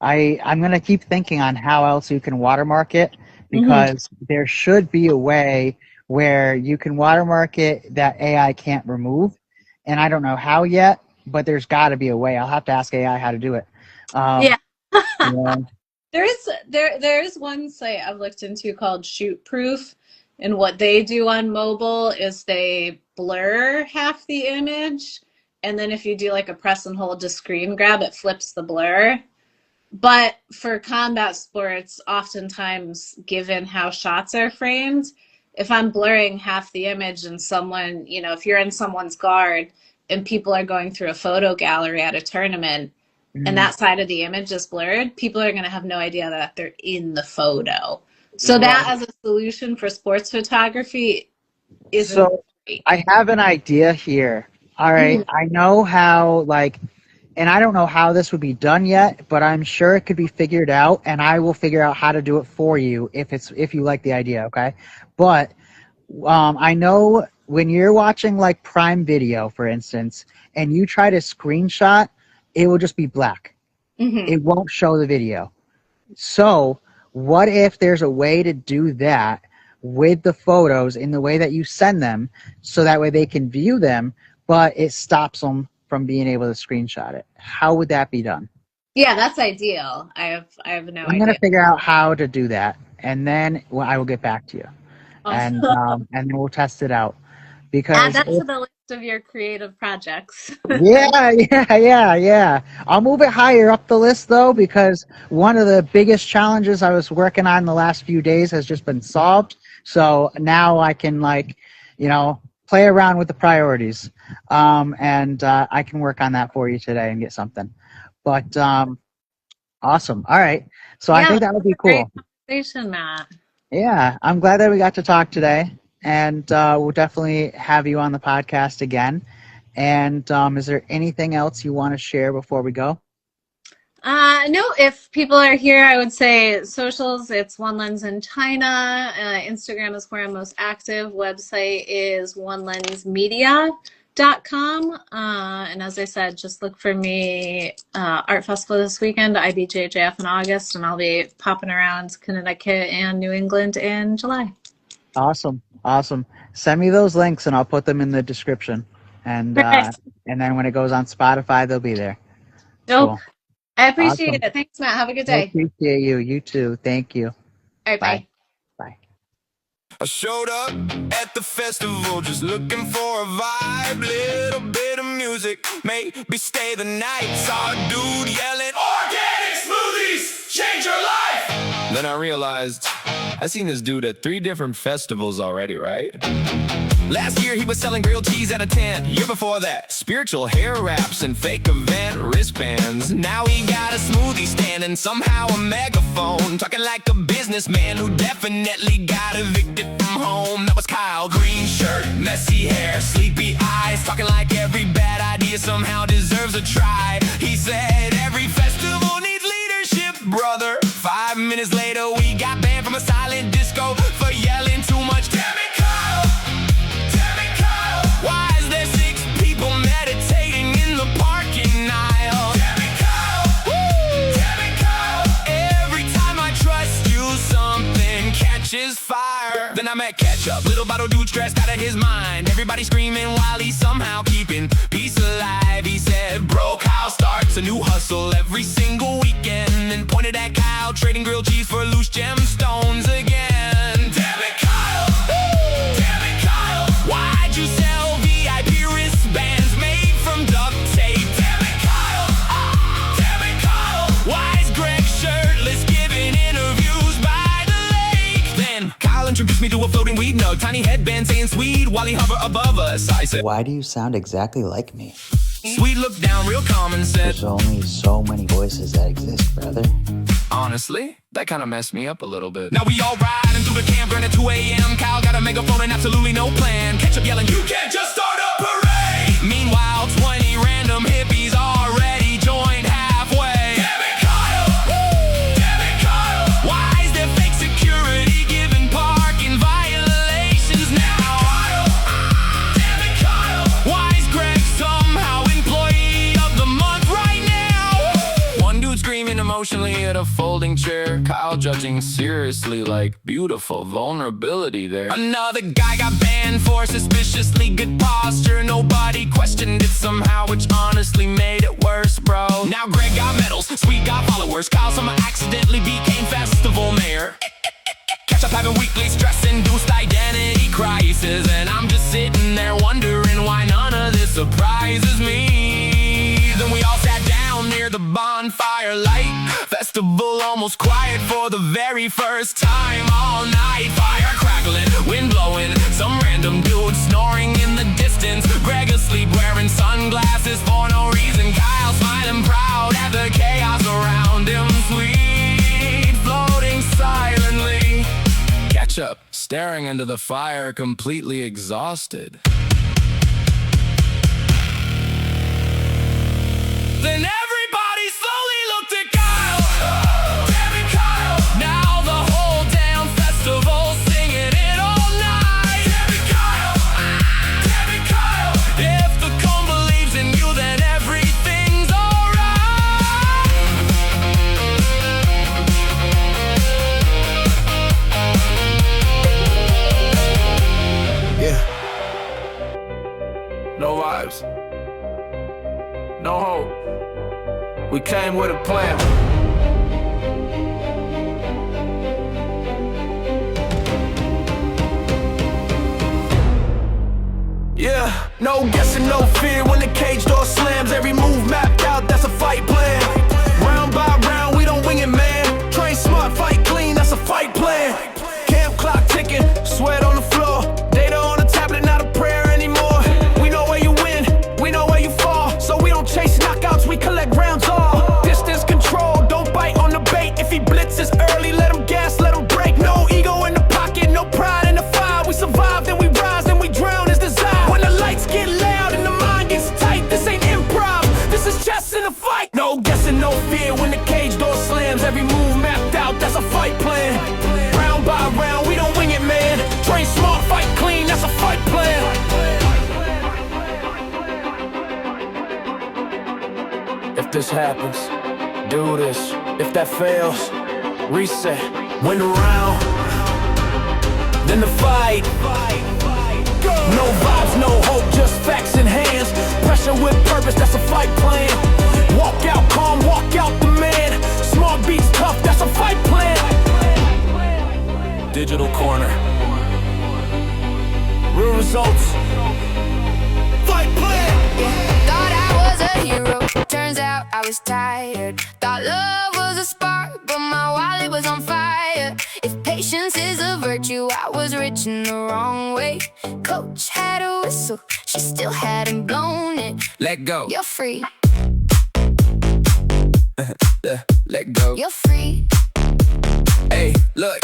I'm going to keep thinking on how else you can watermark it, because there should be a way where you can watermark it that AI can't remove. And I don't know how yet, but there's got to be a way. I'll have to ask AI how to do it. Yeah. Yeah. There's one site I've looked into called Shoot Proof, and what they do on mobile is they blur half the image, and then if you do like a press and hold to screen grab, it flips the blur. But for combat sports, oftentimes, given how shots are framed, if I'm blurring half the image and someone, if you're in someone's guard and people are going through a photo gallery at a tournament, and that side of the image is blurred, people are going to have no idea that they're in the photo. So that as a solution for sports photography isn't great. I have an idea here. All right. I know how, and I don't know how this would be done yet, but I'm sure it could be figured out, and I will figure out how to do it for you if you like the idea, okay? But I know when you're watching like Prime Video, for instance, and you try to screenshot, it will just be black. It won't show the video. So what if there's a way to do that with the photos in the way that you send them, so that way they can view them, but it stops them from being able to screenshot it? How would that be done? Yeah, that's ideal. I have no idea. I'm going to figure out how to do that, and then I will get back to you. And then we'll test it out. Because add that to the list of your creative projects. Yeah. I'll move it higher up the list, though, because one of the biggest challenges I was working on the last few days has just been solved. So now I can, play around with the priorities. And I can work on that for you today and get something. But awesome. All right. So I think that would be cool. Great conversation, Matt. Yeah, I'm glad that we got to talk today. And we'll definitely have you on the podcast again. And is there anything else you want to share before we go? No, if people are here, I would say socials, it's One Lens in China. Instagram is where I'm most active. Website is oneLensMedia.com. And as I said, just look for me, Art Festival this weekend, IBJJF in August, and I'll be popping around Connecticut and New England in July. Awesome. Send me those links and I'll put them in the description. And and then when it goes on Spotify, they'll be there. Nope. Cool. I appreciate it. Thanks, Matt. Have a good day. I appreciate you. You too. Thank you. All right, bye. Bye. I showed up at the festival just looking for a vibe, little bit of music, maybe stay the night. Saw a dude yelling, "Organic smoothies, change your life!" Then I realized I've seen this dude at 3 different festivals already, right? Last year he was selling grilled cheese at a tent. Year before that, spiritual hair wraps and fake event wristbands. Now he got a smoothie stand and somehow a megaphone, talking like a businessman who definitely got evicted from home. That was Kyle. Green shirt, messy hair, sleepy eyes, talking like every bad idea somehow deserves a try. He said every festival needs leadership, brother. 5 minutes later we got banned from a silent disco for yelling too much. Damn it, Kyle! Damn it, Kyle! Why is there 6 people meditating in the parking aisle? Damn it, Kyle! Woo! Damn it, Kyle! Every time I trust you, something catches fire. Then I met Ketchup, little bottle dude stressed out of his mind. Everybody screaming while he's somehow keeping peace alive. He said, bro, Kyle starts a new hustle every single weekend, and pointed at Kyle trading grilled cheese for loose gemstones again. Damn it, Kyle! Damn it, Kyle! Why'd you sell VIP wristbands made from duct tape? Damn it, Kyle! Damn it, Kyle! Why is Greg shirtless giving interviews by the lake? Then Kyle introduced me to a floating weed nug, tiny headband saying sweet while he hovered above us. I said, Why do you sound exactly like me? Sweet looked down real calm and said, There's only so many voices that exist, brother. Honestly, that kinda messed me up a little bit. Now we all riding through the campground at 2 a.m. Kyle got a megaphone and absolutely no plan. Catch up yelling, you can't just start a parade. Meanwhile, 20 random hippies already joined halfway. Damn it, Kyle! Damn it, Kyle! Why is there fake security giving parking violations now? Kyle! Damn it, Kyle! Why is Greg somehow employee of the month right now? One dude screaming emotionally at a folding chair. Kyle judging seriously like beautiful vulnerability there. Another guy got banned for suspiciously good posture. Nobody questioned it somehow, which honestly made it worse, bro. Now Greg got medals, Sweet got followers. Kyle somehow accidentally became festival mayor. Catch up having weekly stress-induced identity crisis. And I'm just sitting there wondering why none of this surprises me. Then we all sat down near the bonfire light. Festival almost quiet for the very first time all night. Fire crackling, wind blowing, some random dude snoring in the distance. Greg asleep wearing sunglasses for no reason. Kyle smiling proud at the chaos around him. Sweet floating silently. Catch up staring into the fire, completely exhausted. Then everybody slowly looked at Kyle. Damn it, Kyle! Now the whole damn festival singing it all night. Damn it, Kyle! Damn it, Kyle! If the cone believes in you, then everything's alright. Yeah. No vibes. No hope. We came with a plan. Yeah, no guessing, no fear when the cage door slams. Every move mapped out, that's a fight plan. Round by round, we don't wing it, man. Train smart, fight clean, that's a fight plan. Camp clock ticking, sweat on the floor. Data on the tablet, not a prayer anymore. We know where you win, we know where you fall. So we don't chase knockouts, we collect rounds all. Distance control, don't bite on the bait. If he blitzes early, let him gas, let him break. No ego in the pocket, no pride in the fire. We survive, then we rise, then we drown as desire. When the lights get loud and the mind gets tight, this ain't improv, this is chess in a fight. No guessing, no fear when the cage door slams. Every move mapped out, that's a fight plan. Round by round, we don't wing it, man. Train smart, fight clean, that's a fight plan. If this happens, do this. If that fails, reset. Win the round, then the fight. No vibes, no hope, just facts in hands. Pressure with purpose, that's a fight plan. Walk out calm, walk out the man. Smart beats tough, that's a fight plan. Digital corner. Real results. Fight plan. Thought I was a hero, turns out I was tired. Thought love was a spark, but my wallet was on fire. If patience is a virtue, I was rich in the wrong way. Coach had a whistle, she still hadn't blown it. Let go. You're free, Let go. you're free. Hey, look,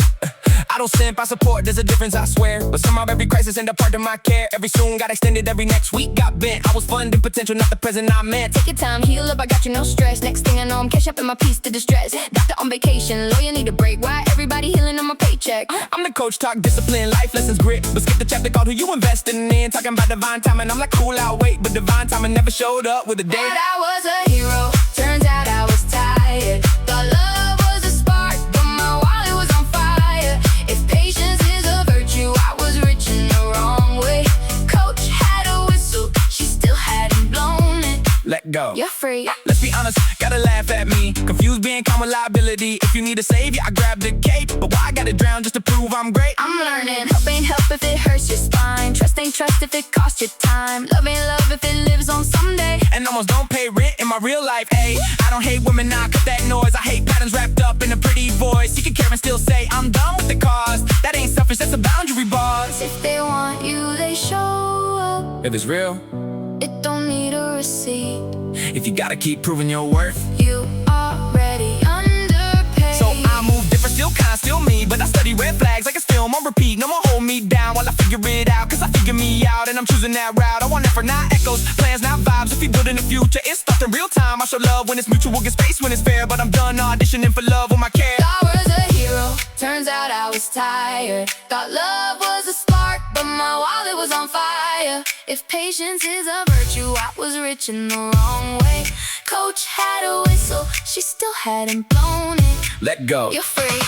I don't simp, I support, there's a difference, I swear. But somehow every crisis ended up part of my care. Every soon got extended, every next week got bent. I was funding potential, not the present I meant. Take your time, heal up, I got you, no stress. Next thing I know, I'm cash up in my piece to distress. Doctor on vacation, lawyer need a break. Why everybody healing on my paycheck? I'm the coach, talk discipline, life lessons, grit. But skip the chapter called who you investing in. Talking about divine timing, I'm like cool, I'll wait. But divine timing never showed up with a date. Thought I was a hero, turns out I was tired. Thought love was a spark, but my wallet was on fire. If patience is a virtue, I was rich in the wrong way. Coach had a whistle, she still hadn't blown it. Let go. You're free. Let's be honest, gotta laugh at me. Confused being calm with liability. If you need a savior, I grab the cape. But why I gotta drown just to prove I'm great? I'm learning, help ain't help if it hurts your spine. Trust ain't trust if it costs your time. Love ain't love if it lives on someday. And almost don't pay rent in my real life, ayy. I don't hate women, nah, cut that noise. I hate patterns wrapped up in a pretty voice. You can care and still say, I'm done with the cause. That ain't selfish, that's a boundary, boss. If they want you, they show up. If it's real, It don't need a receipt. if you gotta keep proving your worth. You already underpaid. So still kind, still me, but I study red flags like it's film on repeat. No more hold me down while I figure it out, cause I figure me out and I'm choosing that route. I want effort, not echoes, plans, not vibes. If we build in the future, it's stuff in real time. I show love when it's mutual, get space when it's fair, but I'm done auditioning for love with my care. Thought I was a hero, turns out I was tired. Thought love was a spark, but my wallet was on fire. If patience is a virtue, I was rich in the wrong way. Coach had a whistle, she still hadn't blown it. Let go. You're free,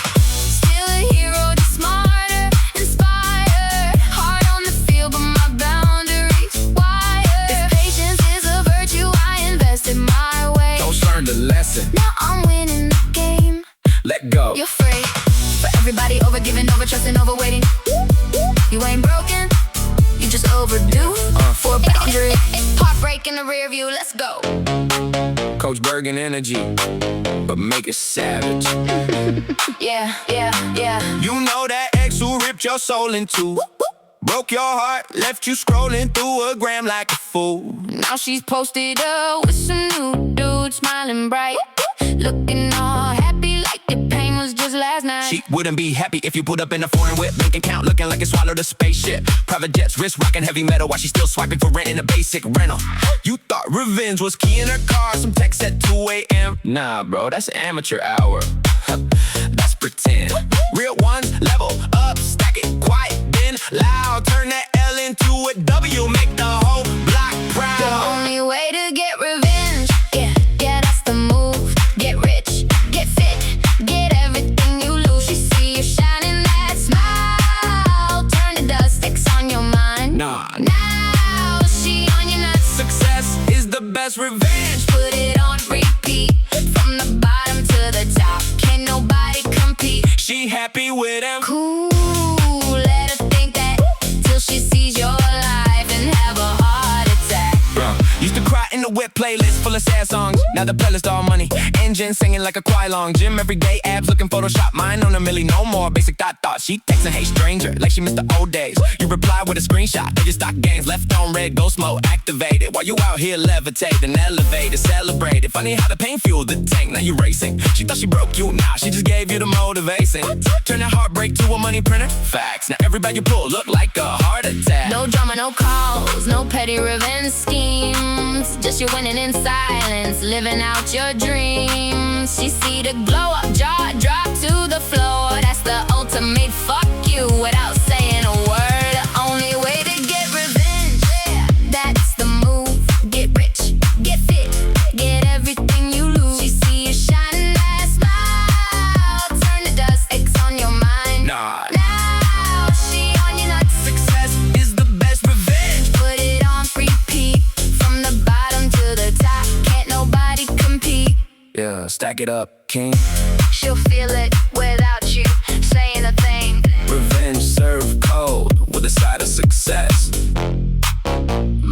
still a hero, just smarter, inspired. Hard on the field, but my boundaries wired. If patience is a virtue, I invested my way. Coach learned a lesson, Now I'm winning the game. let go. You're free, for everybody over giving, over trusting, over waiting. You ain't broken, you just overdue for a boundary. Heartbreak in the rear view, let's go. Coach Bergen energy, but make it savage. Yeah, yeah, yeah. You know that ex who ripped your soul in two, broke your heart, left you scrolling through a gram like a fool. Now she's posted up with some new dude, smiling bright, looking all happy like the pain was just last night. She wouldn't be happy if you put up in a foreign whip, bank account looking like it swallowed a spaceship. Private jets, wrist rocking heavy metal while she's still swiping for rent in a basic rental. You thought revenge was key in her car, some text at 2 a.m. Nah, bro, that's amateur hour. That's pretend. Real ones, level up, stack it, quiet, then loud. Turn that L into a W, make the whole block The proud. only way to get revenge, yeah, yeah, that's the move. Get rich, get fit, get everything you lose. She see you shining that smile, turn to dust, X on your mind. Nah, Now she on your nuts, success is the best revenge. put it on repeat, from the bottom to the top, can't nobody compete. She happy with him. Cool, let her think that, till she sees your life and have a heart attack. Used to cry in the whip playlist full of sad songs. Now the playlist all money. Engine singing like a choir long. Gym every day, abs looking Photoshop. Mine on a milli, no more basic thought. She texting, hey stranger, like she missed the old days. You reply with a screenshot of your stock gains. Left on red, ghost mode activated. While you out here levitating, elevated, celebrated. Funny how the pain fueled the tank, now you racing. She thought she broke you, nah, she just gave you the motivation. Turn that heartbreak to a money printer. Facts, now every bag you pull look like a heart attack. No drama, no calls, no petty revenge schemes. Just you winning in silence, living out your dreams. She see the glow up, jaw drop to the floor. That's the ultimate fuck you without saying a word. The only way to get revenge, yeah, that's the move. Get rich, get fit, get everything you lose. She see you shining that smile, turn to dust, X on your mind. Nah, Now she on your nuts, success is the best revenge. put it on repeat, from the bottom to the top, can't nobody compete. Yeah, stack it up, king. She'll feel it without you saying a thing. Revenge served cold with a side of success.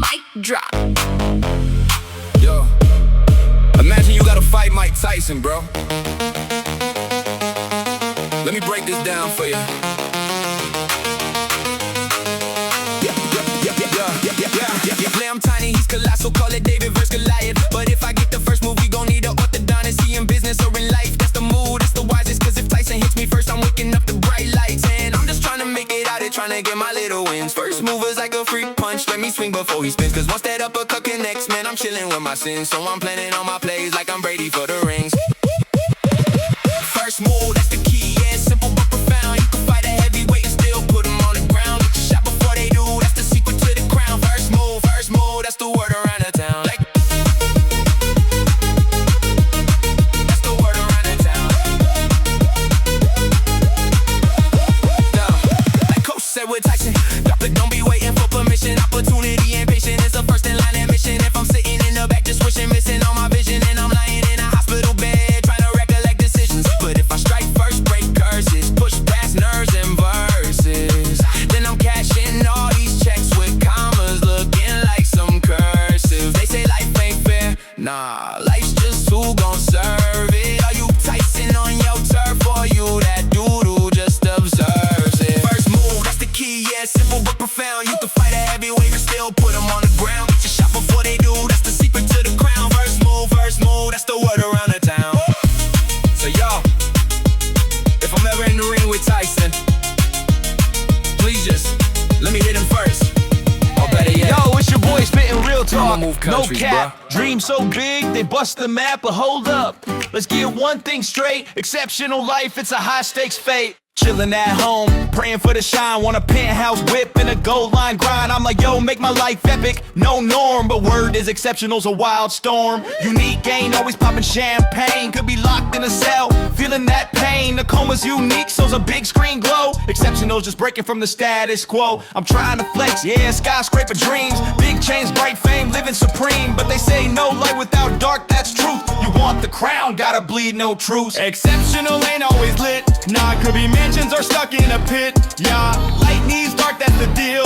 Mic drop. Yo, imagine you gotta fight Mike Tyson, bro. Let me break this down for you. I'm tiny, he's colossal, call it David versus Goliath. But if I get the first move, we gon' need an orthodontist. He in business or in life, that's the mood, that's the wisest. Cause if Tyson hits me first, I'm waking up the bright lights. And I'm just trying to make it out here, trying to get my little wins. First mover's like a free punch, let me swing before he spins. Cause once that uppercut connects, man, I'm chilling with my sins. So I'm planning on my plays like I'm Brady for the rings. First move, that's the key, yeah, simple but profound. You can fight a heavyweight and still put him on the ground. Get your shot before they do, that's the secret to the crown. First move, that's the word around the town. Like, that's the word around the town. Like Coach said with Tyson, don't be waiting for permission. Opportunity and patience is the first in line admission. If I'm sitting in the back just wishing, missing all my vision, and I'm lying in a hospital bed trying to recollect decisions. But if I strike first, break curses, push past nerves and verses, then I'm cashing all these checks with commas looking like some cursive. They say life ain't fair, nah, life's just who gon' serve it. Are you Tyson on your turf, or you that dude who just observes it? First move, that's the key, yeah, simple but profound. You can fight a heavyweight and still put him on the ground. Get your shot before they do, that's the secret to the crown. First move, that's the word around the town. So y'all, if I'm ever I'ma move countries, no cap. Dreams so big, they bust the map, but hold up. Let's get one thing straight. Exceptional life, it's a high stakes fate. Chillin' at home, praying for the shine. Want a penthouse whip and a gold line grind. I'm like, yo, make my life epic, no norm. But word is exceptional's a wild storm. Unique ain't always popping champagne. Could be locked in a cell, feeling that pain. The coma's unique, so's a big screen glow. Exceptional's just breaking from the status quo. I'm trying to flex, yeah, skyscraper dreams. Big chains, bright fame, living supreme. But they say no light without dark, that's truth. You want the crown, gotta bleed no truce. Exceptional ain't always lit. Nah, it could be mansions or stuck in a pit. Yeah, light needs dark, that's the deal.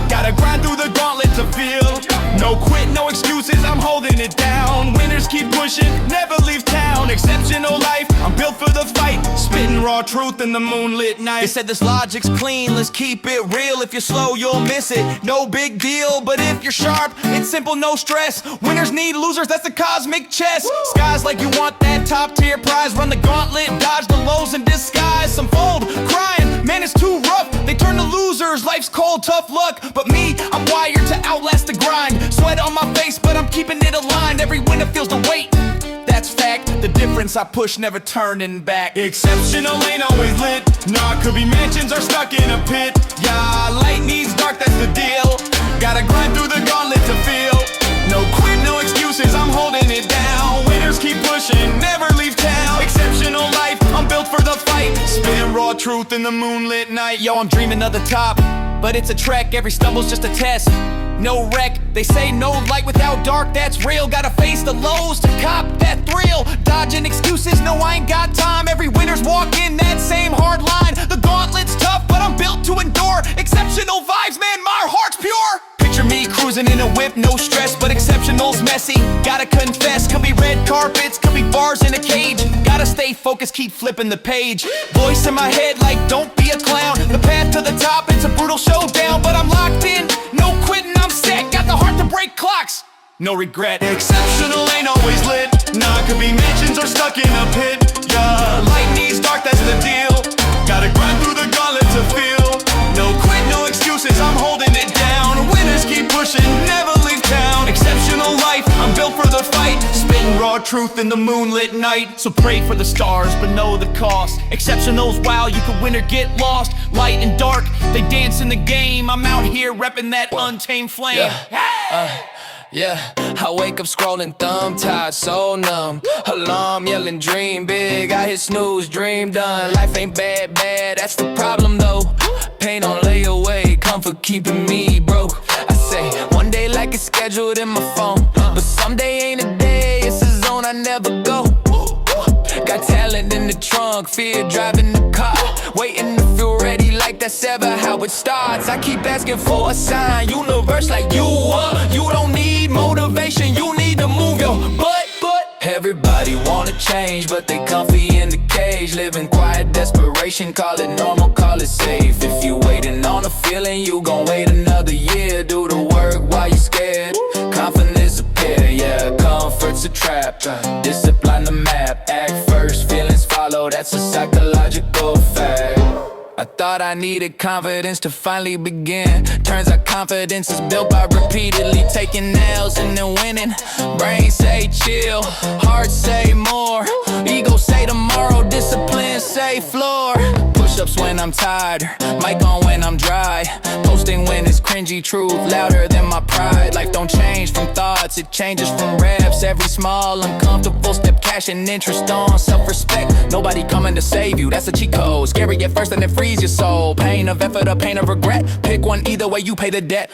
Gotta grind through the gauntlet to feel. No quit, no excuses, I'm holding it down. Winners keep pushing, never leave town. Exceptional life, I'm built for the fight. Spitting raw truth in the moonlit night. They said this logic's clean, let's keep it real. If you're slow, you'll miss it, no big deal. But if you're sharp, it's simple, no stress. Winners need losers, that's a cosmic chess. Skies like you want that top tier prize. Run the gauntlet, dodge the lows in disguise. Some fold, crying, man it's too rough. They turn to losers, life's cold, tough luck. But me, I'm wired to outlast the grind. Sweat on my face, but I'm keeping it aligned. Every winner feels the weight, that's fact. The difference I push, never turning back. Exceptional ain't always lit. Nah, could be mansions or stuck in a pit. Yeah, light needs dark, that's the deal. Gotta grind through the gauntlet to feel. No quit, no excuses, I'm holding it down. Winners keep pushing, never leave town. Exceptional life, I'm built for the fight. Spitting raw truth in the moonlit night. Yo, I'm dreaming of the top, but it's a trek, every stumble's just a test. No wreck, they say no light without dark, that's real. Gotta face the lows to cop that thrill. Dodging excuses, no I ain't got time. Every winner's walking that same hard line. The gauntlet's tough, but I'm built to endure. Exceptional vibes, man, my heart's pure. Picture me cruising in a whip, no stress, but exceptional's messy. Gotta confess, could be red carpets, could be bars in a cage. Gotta stay focused, keep flipping the page. Voice in my head like, don't be a clown. The path to the top, it's a brutal showdown. But I'm locked in, no quitting, I'm set. Got the heart to break clocks, no regret. Exceptional ain't always lit. Nah, could be mansions or stuck in a pit. Yeah, light needs dark, that's the deal. Gotta grind through the gauntlet to feel. No quit, no excuses, I'm holding it down. Winners keep pushing, never leave town. Exceptional life, I'm built for the fight. Spitting raw truth in the moonlit night. So pray for the stars, but know the cost. Exceptional's wild, you could win or get lost. Light and dark, they dance in the game. I'm out here repping that untamed flame. Yeah, I wake up scrolling, thumb tied, so numb. Alarm yelling, dream big. I hit snooze, dream done. Life ain't bad, that's the problem though. Pain on layaway, comfort keeping me broke. I say, one day like it's scheduled in my phone, but someday ain't a day, it's a zone I never go. Got talent in the trunk, fear driving the car. Waiting to feel ready like that's ever how it starts. I keep asking for a sign, universe like you are. You don't need motivation, you need to move your butt. Everybody wanna change, but they comfy in the cage. Living quiet desperation, call it normal, call it safe. If you waiting on a feeling, you gon' wait another year. Do the work while you scared, confidence appear. Yeah, comfort's a trap, discipline the map. Act first, feelings follow, that's a psychological fact. I thought I needed confidence to finally begin. Turns out confidence is built by repeatedly taking L's and then winning. Brain say chill, heart say more. Ego say tomorrow, discipline say floor. Push-ups when I'm tired, mic on when I'm dry. Posting when it's cringy, truth louder than my pride. Life don't change from thoughts, it changes from reps. Every small uncomfortable step, cash and interest on self-respect. Nobody coming to save you, that's a cheat code. Scary at first and then freeze your soul. Pain of effort or pain of regret, pick one, either way you pay the debt.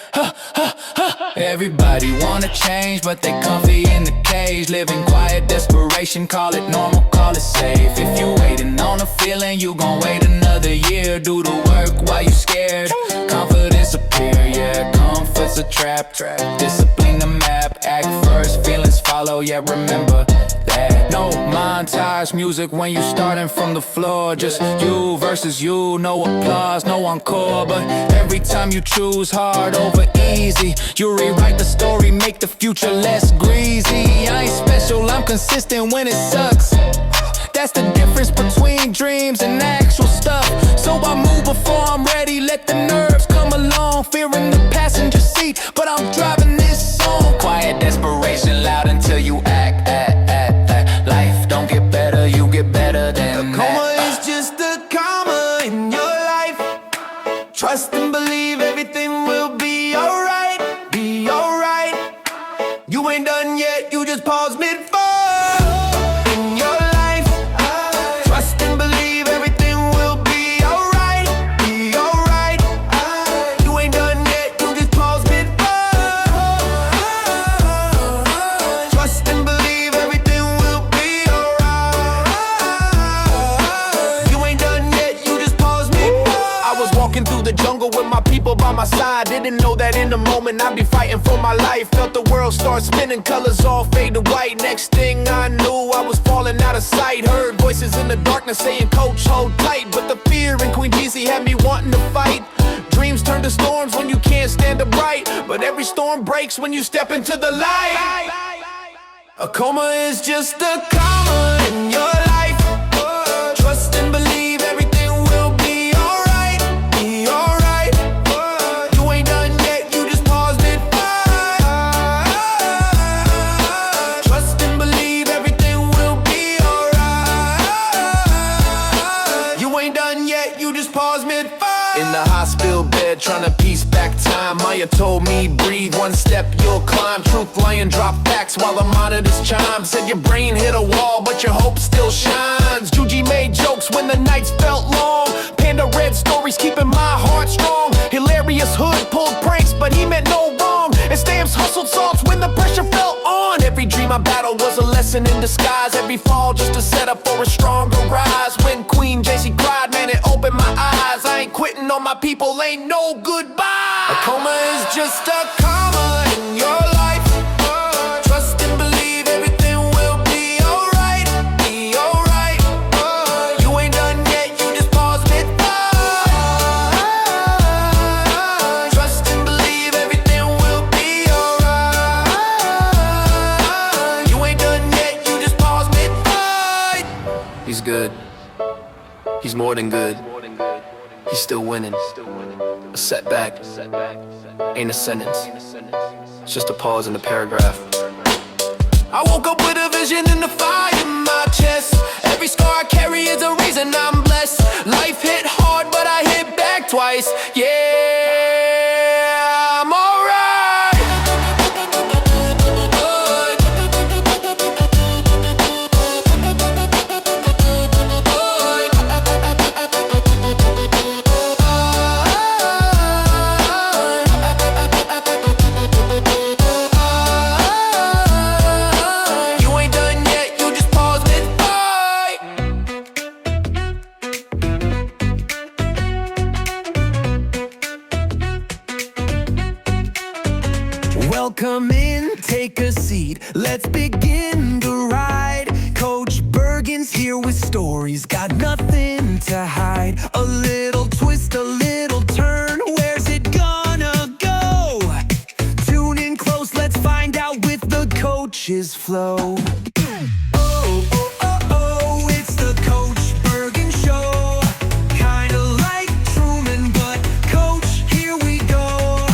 Everybody wanna change, but they comfy in the cage. Living quiet desperation, call it normal, call it safe. If you waiting on a feeling, you gon' wait another year. Do the work while you scared, confidence appear. Yeah, comfort's a trap. Discipline the map, act first, feelings follow. Yeah, remember that. No montage music when you starting from the floor. Just you versus you, no applause, no encore. But every time you choose hard over easy, you rewrite the story, make the future less greasy. I ain't special, I'm consistent when it sucks. That's the difference between dreams and actual stuff. So I move before I'm ready, let the nerves come along. Fearing the passenger seat, but I'm driving this song. Quiet my side. Didn't know that in the moment I'd be fighting for my life. Felt the world start spinning, colors all fade to white. Next thing I knew, I was falling out of sight. Heard voices in the darkness saying, coach, hold tight. But the fear in Queen Jeezy had me wanting to fight. Dreams turn to storms when you can't stand the bright. But every storm breaks when you step into the light. A coma is just a comma in your life. Trust and believe everything will be alright. Be alright. You ain't done yet, you just paused it. Trust and believe everything will be alright. You ain't done yet, you just paused mid-fight. In the hospital bed, trying to piece back time. Maya told me, breathe, one step you'll climb. Truth lying, drop facts while the monitors chime. Said your brain hit a wall, but your hope still shines. Juji made jokes when the nights felt long. Panda read stories, keeping my heart strong. Hilarious hood pulled pranks, but he meant no wrong. And Stamps hustled salts when the pressure felt on. Every dream I battled was a lesson in disguise. Every fall just to set up for a stronger rise. When Queen JC cried, man, it opened my eyes. I ain't quitting on my people, ain't no goodbye. A coma is just a comma in your life. Trust and believe everything will be alright. Be alright. You ain't done yet, you just paused mid-fight. Trust and believe everything will be alright. You ain't done yet, you just paused mid-fight. He's good. He's more than good. He's still winning. A setback ain't a sentence. It's just a pause in the paragraph. I woke up with a vision and a fire in my chest. Every scar I carry is a reason I'm blessed. Life hit hard, but I hit back twice. Yeah, I'm alright. Welcome in, take a seat. Let's begin the ride. Coach Bergen's here with stories, got nothing to hide. A little twist, a little turn, where's it gonna go? Tune in close, let's find out with the coach's flow. Oh, oh, oh, oh, it's the Coach Bergen Show. Kinda like Truman, but Coach, here we go.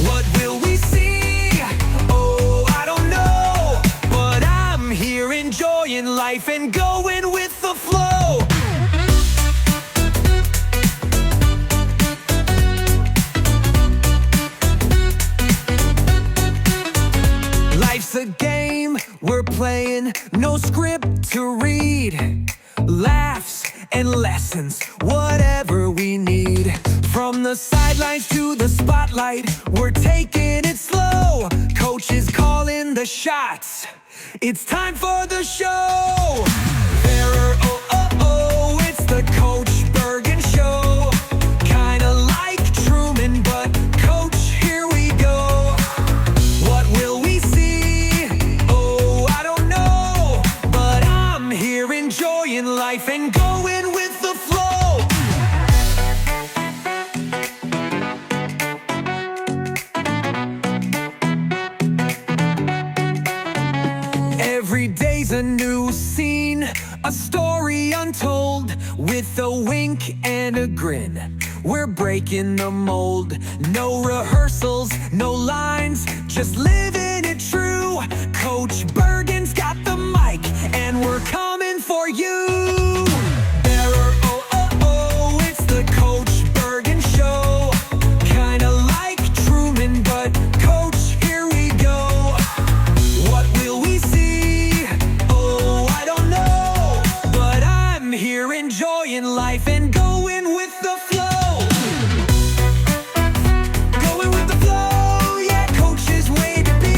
What will we see? Oh, I don't know. But I'm here enjoying life and going with the flow. Life's a game we're playing, no script to read. Laughs and lessons, whatever we need. From the sidelines to the spotlight, we're taking it slow. Coach is calling the shots. It's time for the show. There, oh, oh, oh, it's the Coach Bergen Show. Kinda like Truman, but Coach, here we go. What will we see? Oh, I don't know. But I'm here enjoying life and going with the flow. Every day's a new scene, a story untold. With a wink and a grin, we're breaking the mold. No rehearsals, no lines, just living it true. Coach Bergen's got the mic, and we're coming for you. Bearer, oh, oh, oh, it's the Coach Bergen Show. Kinda like Truman, but Coach, here we go. What will we see? Oh, I don't know. But I'm here enjoying life and going with the flow. Going with the flow, yeah, Coach is way to be.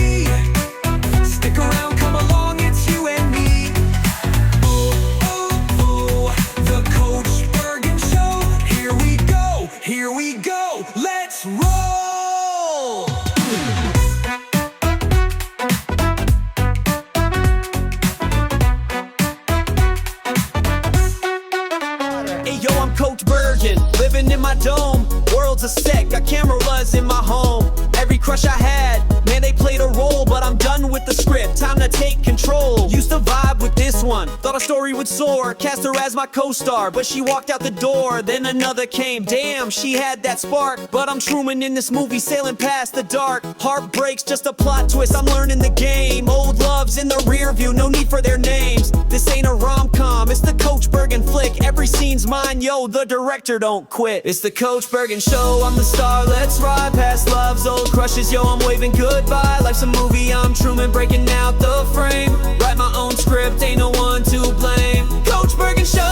a set, got cameras in my home. Every crush I had, man, they played a role. But I'm done with the script, time to take control. Used to vibe with this one, thought a story would soar. Cast her as my co-star, but she walked out the door. Then another came, damn, she had that spark. But I'm Truman in this movie, sailing past the dark. Heartbreaks, just a plot twist, I'm learning the game. Old loves in the rear view, no need for their names. This ain't a rom-com, it's the Coach Bergen flick. Every scene's mine, yo, the director don't quit. It's the Coach Bergen show, I'm the star, let's ride past love's old crushes, yo, I'm waving goodbye. Life's a movie, I'm Truman breaking out the frame. Write my own script, ain't no one to blame. Coach Bergen show,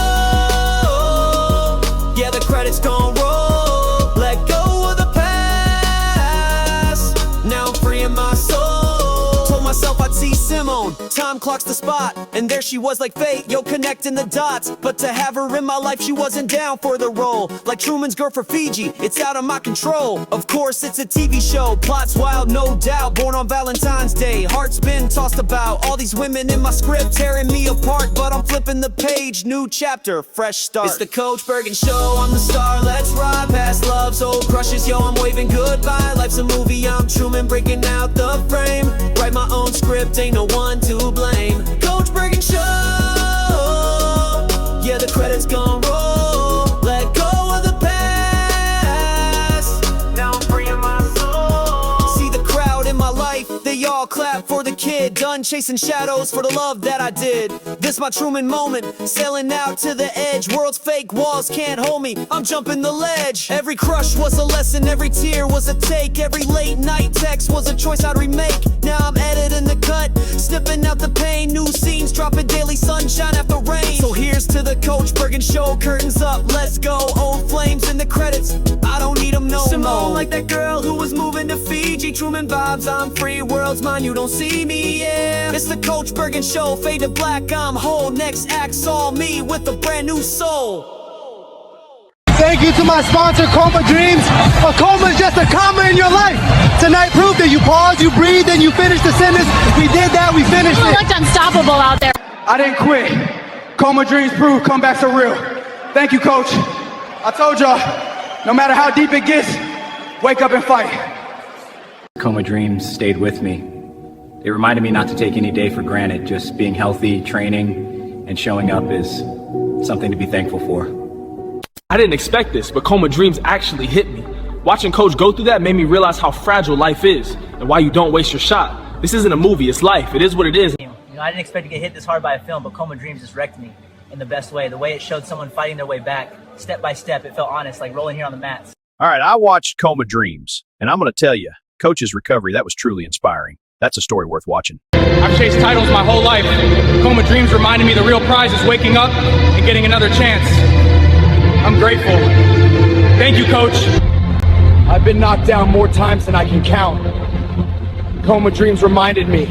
yeah, the credits gon' roll. Let go of the past, now I'm free in my soul. Told myself I'd see Simone, time clocks the spot, and there she was like fate, yo, connecting the dots. But to have her in my life, she wasn't down for the role. Like Truman's girl for Fiji, it's out of my control. Of course, it's a TV show, plot's wild, no doubt. Born on Valentine's Day, heart's been tossed about. All these women in my script tearing me apart, but I'm flipping the page, new chapter, fresh start. It's the Coach Bergen show, I'm the star, let's ride past love's old crushes, yo, I'm waving goodbye. Life's a movie, I'm Truman breaking out the frame. Write my own script, ain't no one to blame. Coach Bergen show, yeah, the credits gon' roll. Let go of the past, now I'm free in my soul. See the crowd in my life, they all clap for the kid. Done chasing shadows for the love that I did. This my Truman moment, sailing out to the edge. World's fake walls can't hold me, I'm jumping the ledge. Every crush was a lesson, every tear was a take. Every late night text was a choice I'd remake. Now I'm editing the cut, snipping out the pain. New scenes dropping daily, sunshine after rain. So here's to the Coach Bergen show, curtains up, let's go. Old flames in the credits, I don't need them no Simone, like that girl who was moving to Fiji. Truman vibes, I'm free, world's mine, you don't see me, yeah. It's the Coach Bergen show, fade to black, I'm whole. Next act's all me with a brand new soul. Thank you to my sponsor, Coma Dreams. A coma is just a comma in your life. Tonight proved that you pause, you breathe, and you finish the sentence. We did that, we finished it. You looked unstoppable out there. I didn't quit. Coma Dreams prove comebacks are real. Thank you, Coach. I told y'all, no matter how deep it gets, wake up and fight. Coma Dreams stayed with me. It reminded me not to take any day for granted. Just being healthy, training, and showing up is something to be thankful for. I didn't expect this, but Coma Dreams actually hit me. Watching Coach go through that made me realize how fragile life is and why you don't waste your shot. This isn't a movie, it's life. It is what it is. You know, I didn't expect to get hit this hard by a film, but Coma Dreams just wrecked me in the best way. The way it showed someone fighting their way back, step by step, it felt honest, like rolling here on the mats. All right, I watched Coma Dreams, and I'm going to tell you, Coach's recovery, that was truly inspiring. That's a story worth watching. I've chased titles my whole life. Coma Dreams reminded me the real prize is waking up and getting another chance. I'm grateful. Thank you, Coach. I've been knocked down more times than I can count. Coma Dreams reminded me,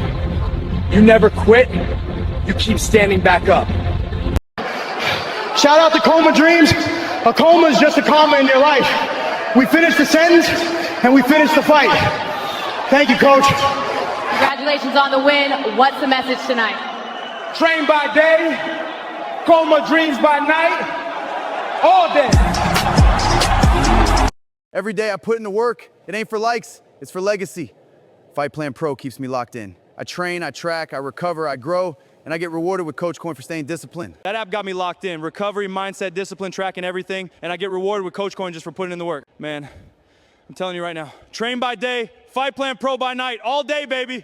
you never quit, you keep standing back up. Shout out to Coma Dreams. A coma is just a comma in your life. We finished the sentence and we finished the fight. Thank you, Coach. Congratulations on the win. What's the message tonight? Train by day, Coma Dreams by night, all day. Every day I put in the work. It ain't for likes, it's for legacy. Fight Plan Pro keeps me locked in. I train, I track, I recover, I grow, and I get rewarded with Coach Coin for staying disciplined. That app got me locked in. Recovery, mindset, discipline, tracking everything, and I get rewarded with Coach Coin just for putting in the work. Man, I'm telling you right now, train by day, Fight Plan Pro by night, all day, baby.